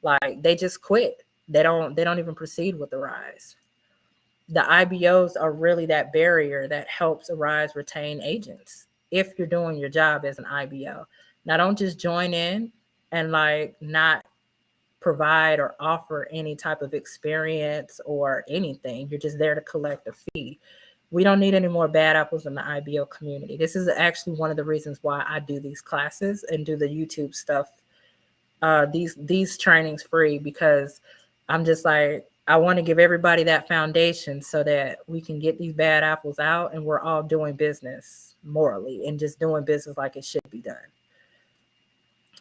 A: Like they just quit. They don't even proceed with Arise. The IBOs are really that barrier that helps Arise retain agents if you're doing your job as an IBO. Now, don't just join in and like not provide or offer any type of experience or anything. You're just there to collect a fee. We don't need any more bad apples in the IBO community. This is actually one of the reasons why I do these classes and do the YouTube stuff, these trainings free, because I'm just like, I want to give everybody that foundation so that we can get these bad apples out and we're all doing business morally and just doing business like it should be done.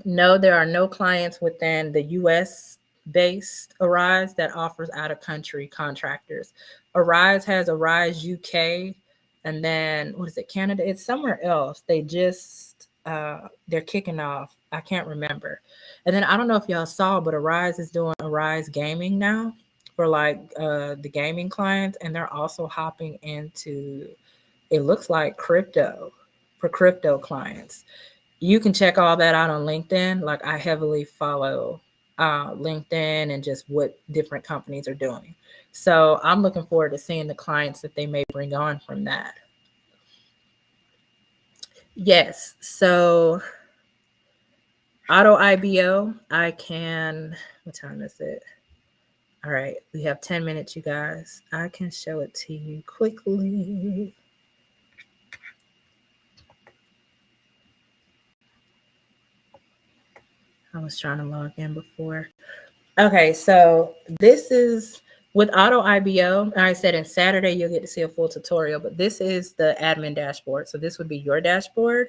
A: No, there are no clients within the US based Arise that offers out of country contractors. Arise has Arise UK, and then what is it, Canada? It's somewhere else. They just they're kicking off. I can't remember. And then I don't know if y'all saw, but Arise is doing Arise Gaming now for like the gaming clients, and they're also hopping into, it looks like, crypto for crypto clients. You can check all that out on LinkedIn. Like I heavily follow LinkedIn and just what different companies are doing. So I'm looking forward to seeing the clients that they may bring on from that. Yes. So auto IBO, I can, what time is it? All right. We have 10 minutes, you guys. I can show it to you quickly. I was trying to log in before. Okay, so this is with Auto IBO. I said in Saturday you'll get to see a full tutorial, but this is the admin dashboard. So this would be your dashboard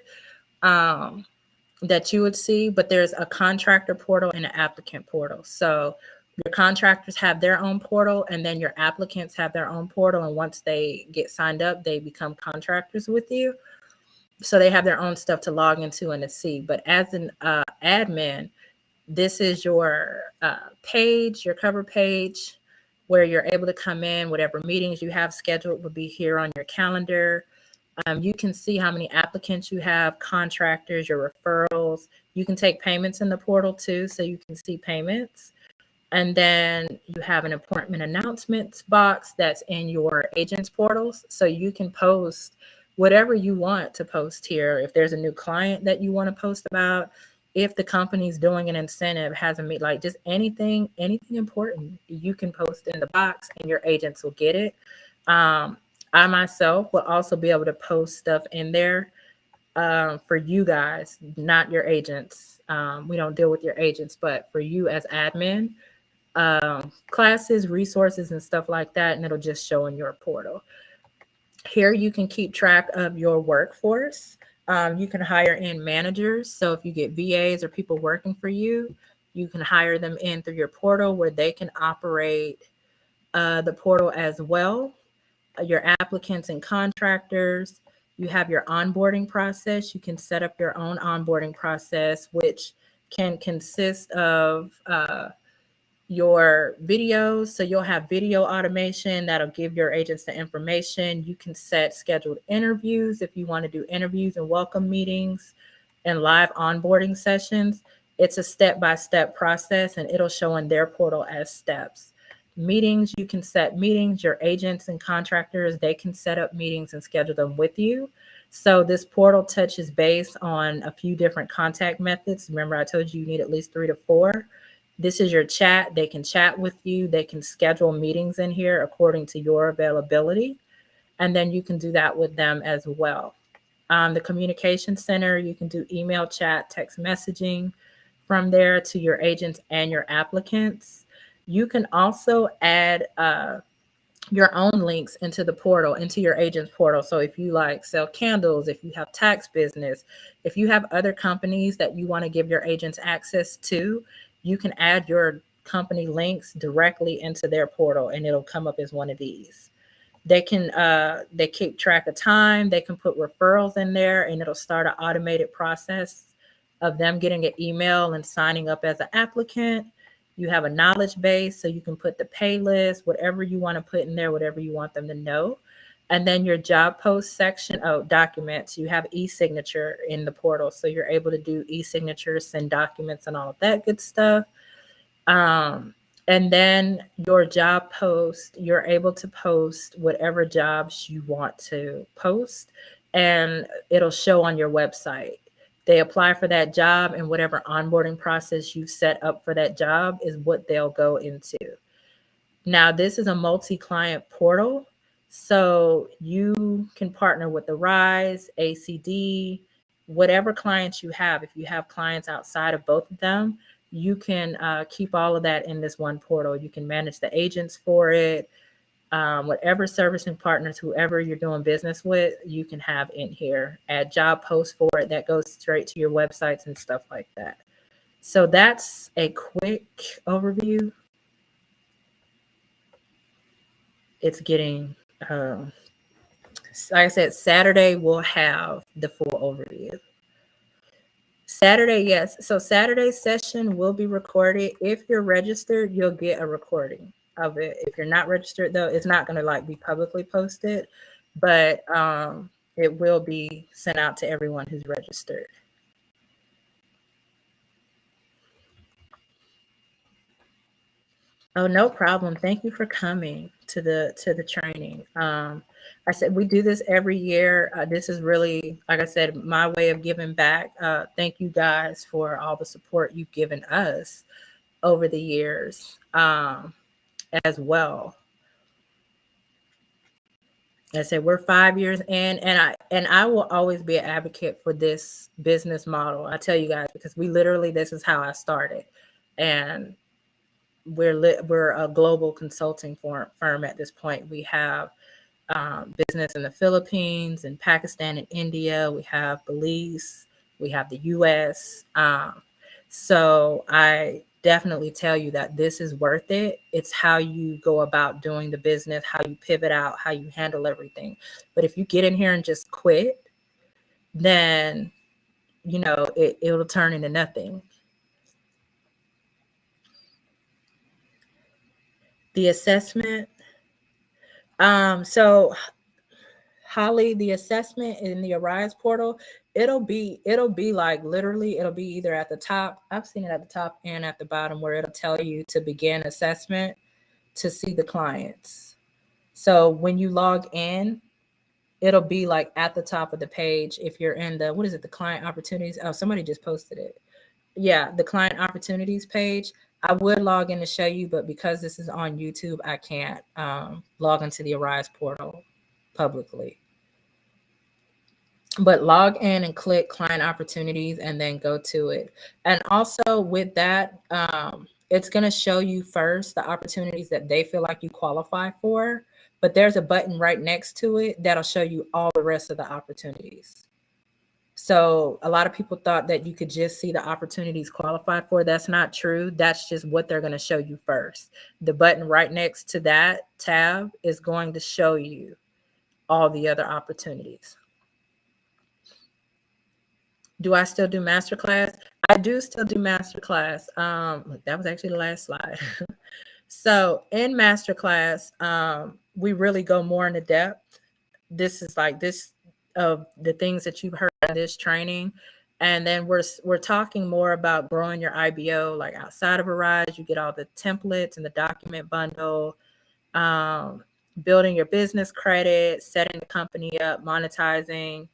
A: that you would see, but there's a contractor portal and an applicant portal. So your contractors have their own portal, and then your applicants have their own portal. And once they get signed up, they become contractors with you. So they have their own stuff to log into and to see. But as an admin, this is your page, your cover page, where you're able to come in. Whatever meetings you have scheduled will be here on your calendar. You can see how many applicants you have, contractors, your referrals. You can take payments in the portal too, so you can see payments. And then you have an appointment announcements box that's in your agents portals. So you can post whatever you want to post here. If there's a new client that you want to post about, if the company's doing an incentive, has a meet, like just anything important, you can post in the box and your agents will get it. I myself will also be able to post stuff in there for you guys, not your agents. We don't deal with your agents, but for you as admin, classes, resources, and stuff like that, and it'll just show in your portal. Here you can keep track of your workforce. You can hire in managers. So if you get VAs or people working for you, You can hire them in through your portal where they can operate the portal as well. Your applicants and contractors. You have your onboarding process. You can set up your own onboarding process, which can consist of your videos. So you'll have video automation that'll give your agents the information. You can set scheduled interviews if you want to do interviews and welcome meetings and live onboarding sessions. It's a step-by-step process, and it'll show in their portal as steps. Meetings, you can set meetings. Your agents and contractors, they can set up meetings and schedule them with you. So this portal touches base on a few different contact methods. Remember, I told you need at least 3 to 4. This is your chat. They can chat with you. They can schedule meetings in here according to your availability. And then you can do that with them as well. The communication center, you can do email, chat, text messaging from there to your agents and your applicants. You can also add your own links into the portal, into your agent's portal. So if you like sell candles, if you have tax business, if you have other companies that you want to give your agents access to, you can add your company links directly into their portal and it'll come up as one of these. They can they keep track of time. They can put referrals in there and it'll start an automated process of them getting an email and signing up as an applicant. You have a knowledge base, so you can put the pay list, whatever you want to put in there, whatever you want them to know. And then your job post section, documents, you have e-signature in the portal. So you're able to do e-signatures, send documents and all of that good stuff. And then your job post, you're able to post whatever jobs you want to post and it'll show on your website. They apply for that job and whatever onboarding process you've set up for that job is what they'll go into. Now, this is a multi-client portal, so you can partner with the RISE, ACD, whatever clients you have. If you have clients outside of both of them, you can keep all of that in this one portal. You can manage the agents for it. Whatever servicing partners, whoever you're doing business with, you can have in here. Add job posts for it that goes straight to your websites and stuff like that. So that's a quick overview. It's getting, like I said, Saturday we'll have the full overview. Saturday, yes. So Saturday's session will be recorded. If you're registered, you'll get a recording of it. If you're not registered, though, it's not going to like be publicly posted, but it will be sent out to everyone who's registered. Oh, no problem. Thank you for coming to the training. I said we do this every year. This is really, like I said, my way of giving back. Thank you guys for all the support you've given us over the years as well. I said we're 5 years in, and I will always be an advocate for this business model. I tell you guys, because this is how I started, and we're a global consulting firm at this point. We have business in the Philippines and Pakistan and India. We have Belize. We have the U.S. So I definitely tell you that this is worth it. It's how you go about doing the business, how you pivot out, how you handle everything. But if you get in here and just quit, then, it'll turn into nothing. The assessment. So Holly, the assessment in the Arise portal, it'll be like literally, it'll be either at the top. I've seen it at the top and at the bottom where it'll tell you to begin assessment to see the clients. So when you log in, it'll be like at the top of the page. If you're in the, the client opportunities. Oh, somebody just posted it. Yeah, the client opportunities page. I would log in to show you, but because this is on YouTube, I can't log into the Arise portal publicly. But log in and click client opportunities and then go to it. And also with that, it's going to show you first the opportunities that they feel like you qualify for. But there's a button right next to it that'll show you all the rest of the opportunities. So a lot of people thought that you could just see the opportunities qualified for. That's not true. That's just what they're going to show you first. The button right next to that tab is going to show you all the other opportunities. Do I still do Masterclass? I do still do Masterclass. That was actually the last slide. So in Masterclass, we really go more into depth. This is like this of the things that you've heard in this training. And then we're talking more about growing your IBO, like outside of Arise. You get all the templates and the document bundle, building your business credit, setting the company up, monetizing.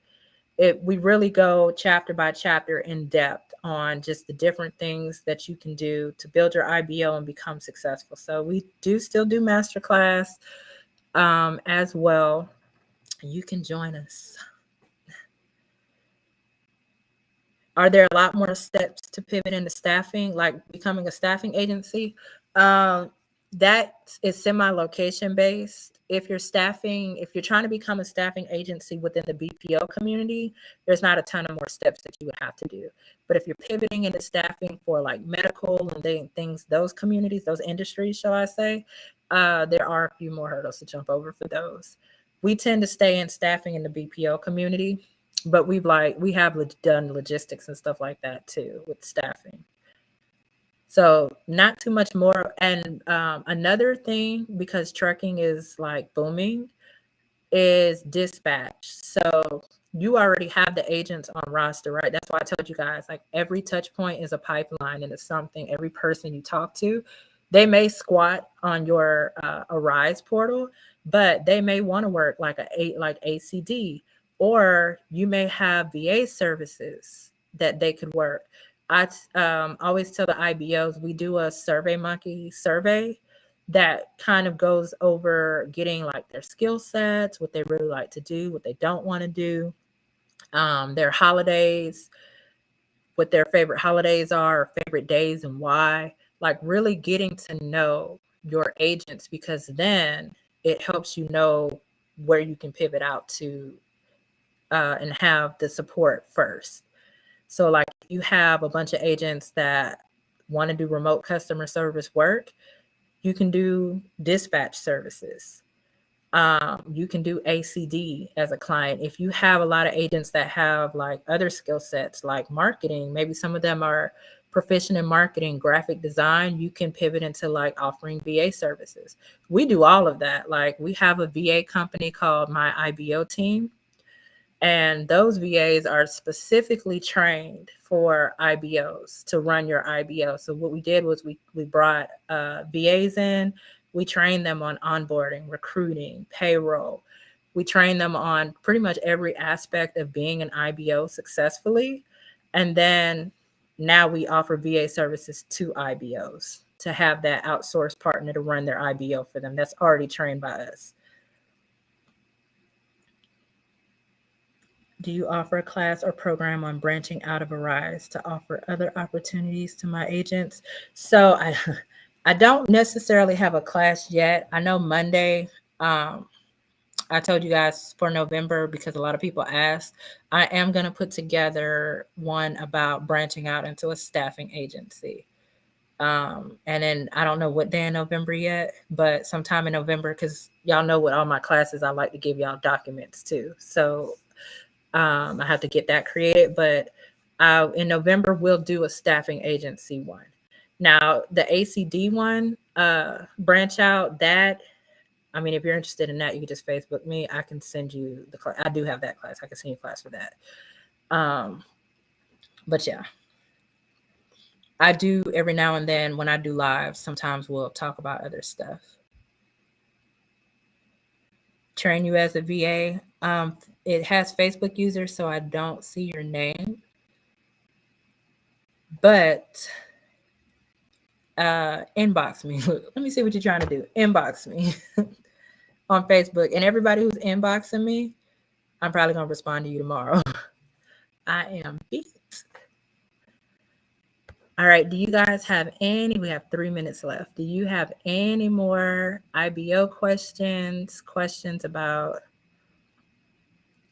A: We really go chapter by chapter in depth on just the different things that you can do to build your IBO and become successful. So we do still do Masterclass as well. You can join us. Are there a lot more steps to pivot into staffing, like becoming a staffing agency? That is semi-location based. If you're trying to become a staffing agency within the BPO community, there's not a ton of more steps that you would have to do. But if you're pivoting into staffing for like medical and things, those communities, those industries, shall I say, there are a few more hurdles to jump over for those. We tend to stay in staffing in the BPO community, but we have done logistics and stuff like that too with staffing. So not too much more. And another thing, because trucking is like booming, is dispatch. So you already have the agents on roster, right? That's why I told you guys, like every touch point is a pipeline and it's something. Every person you talk to, they may squat on your Arise portal, but they may want to work like ACD, or you may have VA services that they could work. I always tell the IBOs, we do a Survey Monkey survey that kind of goes over getting like their skill sets, what they really like to do, what they don't want to do, their holidays, what their favorite holidays are, or favorite days and why. Like really getting to know your agents, because then it helps you know where you can pivot out to and have the support first. So like you have a bunch of agents that want to do remote customer service work, you can do dispatch services. You can do ACD as a client. If you have a lot of agents that have like other skill sets like marketing, maybe some of them are proficient in marketing, graphic design, you can pivot into like offering VA services. We do all of that. Like we have a VA company called My IBO Team. And those VAs are specifically trained for IBOs to run your IBO. So what we did was we brought VAs in. We trained them on onboarding, recruiting, payroll. We trained them on pretty much every aspect of being an IBO successfully. And then now we offer VA services to IBOs to have that outsourced partner to run their IBO for them that's already trained by us. Do you offer a class or program on branching out of Arise to offer other opportunities to my agents? So I don't necessarily have a class yet. I know Monday, I told you guys for November, because a lot of people asked, I am going to put together one about branching out into a staffing agency. And then I don't know what day in November yet, but sometime in November, because y'all know with all my classes, I like to give y'all documents too. So I have to get that created, but in November, we'll do a staffing agency one. Now, the ACD one, branch out, that, I mean, if you're interested in that, you can just Facebook me. I can send you the class. I do have that class. I can send you a class for that. But yeah, I do every now and then when I do live, sometimes we'll talk about other stuff. Train you as a VA. It has Facebook users, so I don't see your name. But inbox me. Let me see what you're trying to do. Inbox me on Facebook. And everybody who's inboxing me, I'm probably going to respond to you tomorrow. I am beat. All right. Do you guys have we have 3 minutes left. Do you have any more IBO questions about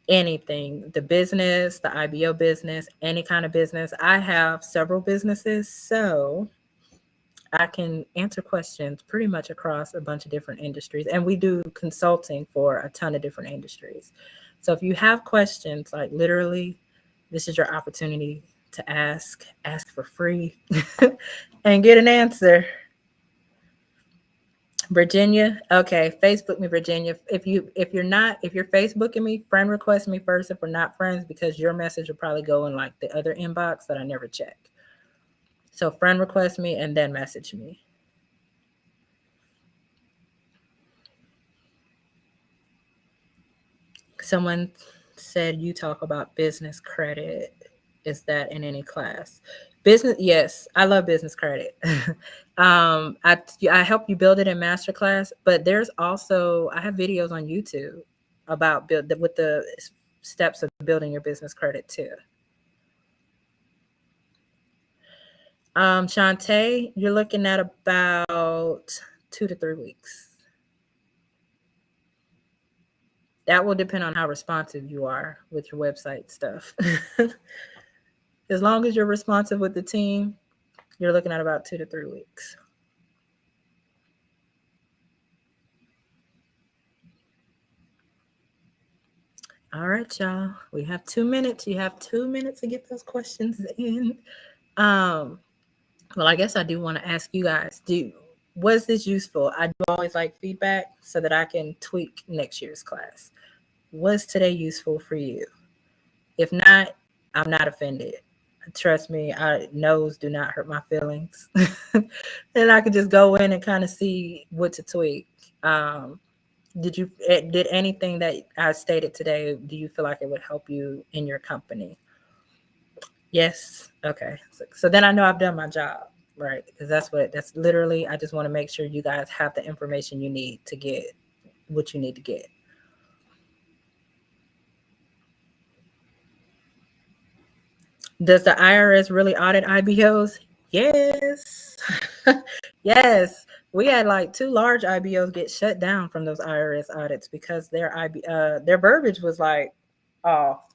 A: anything, the business, the IBO business, any kind of business. I have several businesses, so I can answer questions pretty much across a bunch of different industries. And we do consulting for a ton of different industries. So if you have questions, like literally, this is your opportunity to ask for free and get an answer. Virginia. Okay, Facebook me, Virginia. If you're Facebooking me, friend request me first if we're not friends, because your message will probably go in like the other inbox that I never check. So friend request me and then message me. Someone said you talk about business credit. Is that in any class? Business, yes, I love business credit. I help you build it in Masterclass, but there's also I have videos on YouTube about with the steps of building your business credit too. Shantae, you're looking at about 2 to 3 weeks. That will depend on how responsive you are with your website stuff. As long as you're responsive with the team, you're looking at about 2 to 3 weeks. All right, y'all. We have 2 minutes. You have 2 minutes to get those questions in. Well, I guess I do want to ask you guys, was this useful? I do always like feedback so that I can tweak next year's class. Was today useful for you? If not, I'm not offended. Trust me, no's do not hurt my feelings. And I could just go in and kind of see what to tweak. Did anything that I stated today, do you feel like it would help you in your company? Yes. Okay. So then I know I've done my job, right? Because that's literally, I just want to make sure you guys have the information you need to get what you need to get. Does the IRS really audit IBOs? Yes. Yes. We had like 2 large IBOs get shut down from those IRS audits because their verbiage was like off.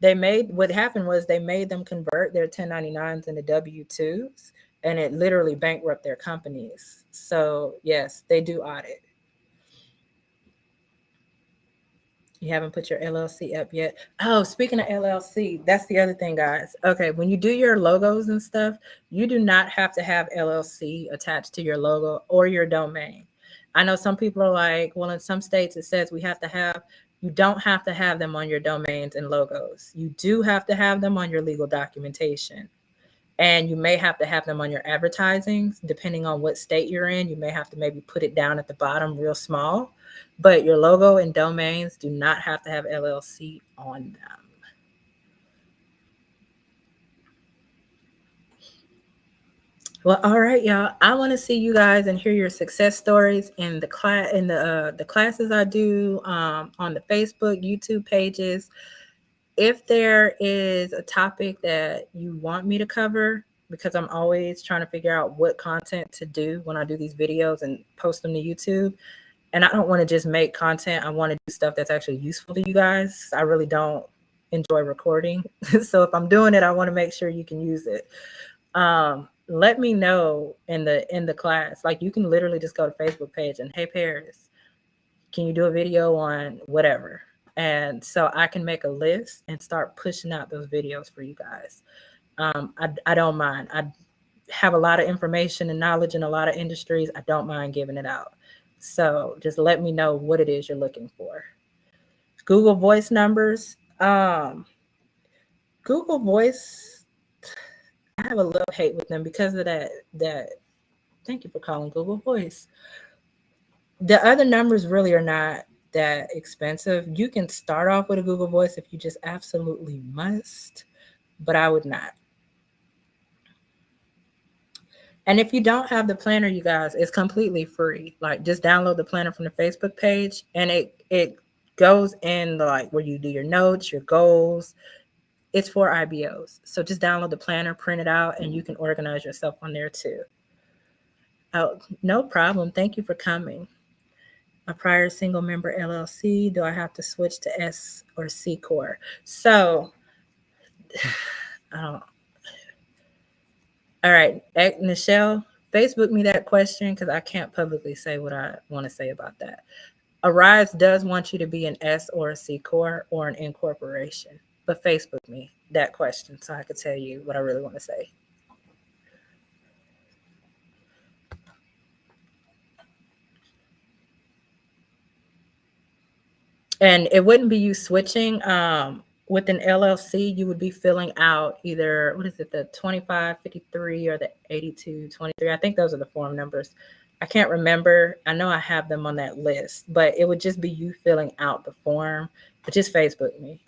A: What happened was they made them convert their 1099s into W-2s, and it literally bankrupted their companies. So yes, they do audit. You haven't put your LLC up yet. Oh, speaking of LLC, that's the other thing, guys. Okay, when you do your logos and stuff, you do not have to have LLC attached to your logo or your domain. I know some people are like, well, in some states it says you don't have to have them on your domains and logos. You do have to have them on your legal documentation. And you may have to have them on your advertising, depending on what state you're in. You may have to maybe put it down at the bottom real small, but your logo and domains do not have to have LLC on them. Well, all right, y'all. I want to see you guys and hear your success stories in the classes I do on the Facebook, YouTube pages. If there is a topic that you want me to cover, because I'm always trying to figure out what content to do when I do these videos and post them to YouTube. And I don't want to just make content. I want to do stuff that's actually useful to you guys. I really don't enjoy recording. So if I'm doing it, I want to make sure you can use it. Let me know in the class. Like, you can literally just go to Facebook page and, hey, Paris, can you do a video on whatever? And so I can make a list and start pushing out those videos for you guys. I don't mind. I have a lot of information and knowledge in a lot of industries. I don't mind giving it out. So just let me know what it is you're looking for. Google Voice numbers. Google Voice, I have a little hate with them because of that. Thank you for calling Google Voice. The other numbers really are not that expensive. You can start off with a Google Voice if you just absolutely must, but I would not. And if you don't have the planner, you guys, it's completely free. Like, just download the planner from the Facebook page, and it goes in like where you do your notes, your goals. It's for IBOs. So just download the planner, print it out, and you can organize yourself on there too. Oh, no problem. Thank you for coming. a prior single member LLC? Do I have to switch to S or C Corp? So, all right, Michelle, Facebook me that question because I can't publicly say what I want to say about that. Arise does want you to be an S or a C Corp or an incorporation, but Facebook me that question so I could tell you what I really want to say. And it wouldn't be you switching. With an LLC, you would be filling out either, what is it, the 2553 or the 8223. I think those are the form numbers. I can't remember. I know I have them on that list, but it would just be you filling out the form, but just Facebook me.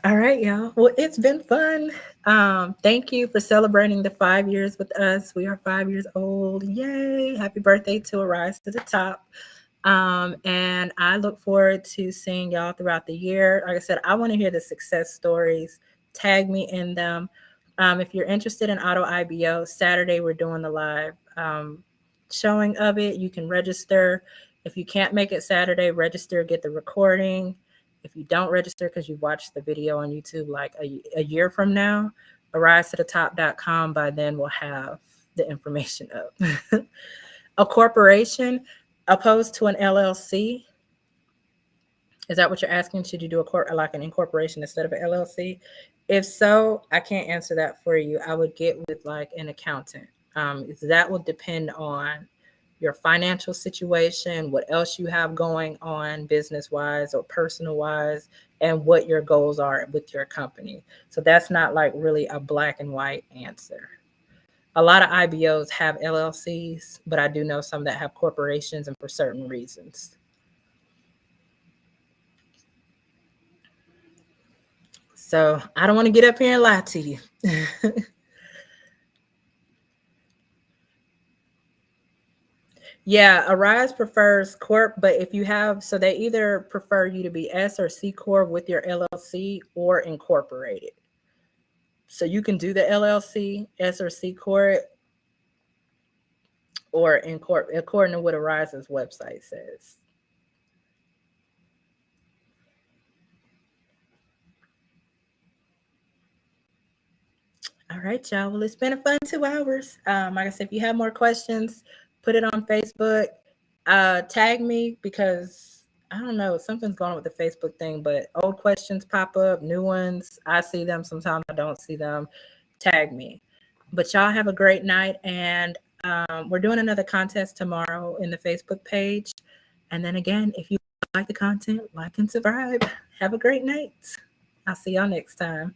A: All right, y'all. Well, it's been fun. Thank you for celebrating the 5 years with us. We are 5 years old. Yay. Happy birthday to Arise to the Top. And I look forward to seeing y'all throughout the year. Like I said, I want to hear the success stories. Tag me in them. If you're interested in Auto IBO, Saturday we're doing the live showing of it. You can register. If you can't make it Saturday, register, get the recording. If you don't register because you watched the video on YouTube like a year from now, arisetotop.com, by then we'll have the information up. A corporation opposed to an LLC? Is that what you're asking? Should you do like an incorporation instead of an LLC? If so, I can't answer that for you. I would get with like an accountant. That will depend on your financial situation, what else you have going on business-wise or personal-wise, and what your goals are with your company. So that's not like really a black and white answer. A lot of IBOs have LLCs, but I do know some that have corporations and for certain reasons. So I don't want to get up here and lie to you. Yeah, Arise prefers corp, but if you have, so they either prefer you to be S or C corp with your LLC or incorporated. So you can do the LLC, S or C corp, or incorporate according to what Arise's website says. All right, y'all. Well, it's been a fun 2 hours. Like I said, if you have more questions, put it on Facebook. Tag me because I don't know, something's going on with the Facebook thing, but old questions pop up, new ones. I see them sometimes, I don't see them. Tag me. But y'all have a great night, and we're doing another contest tomorrow in the Facebook page. And then again, if you like the content, like and subscribe. Have a great night. I'll see y'all next time.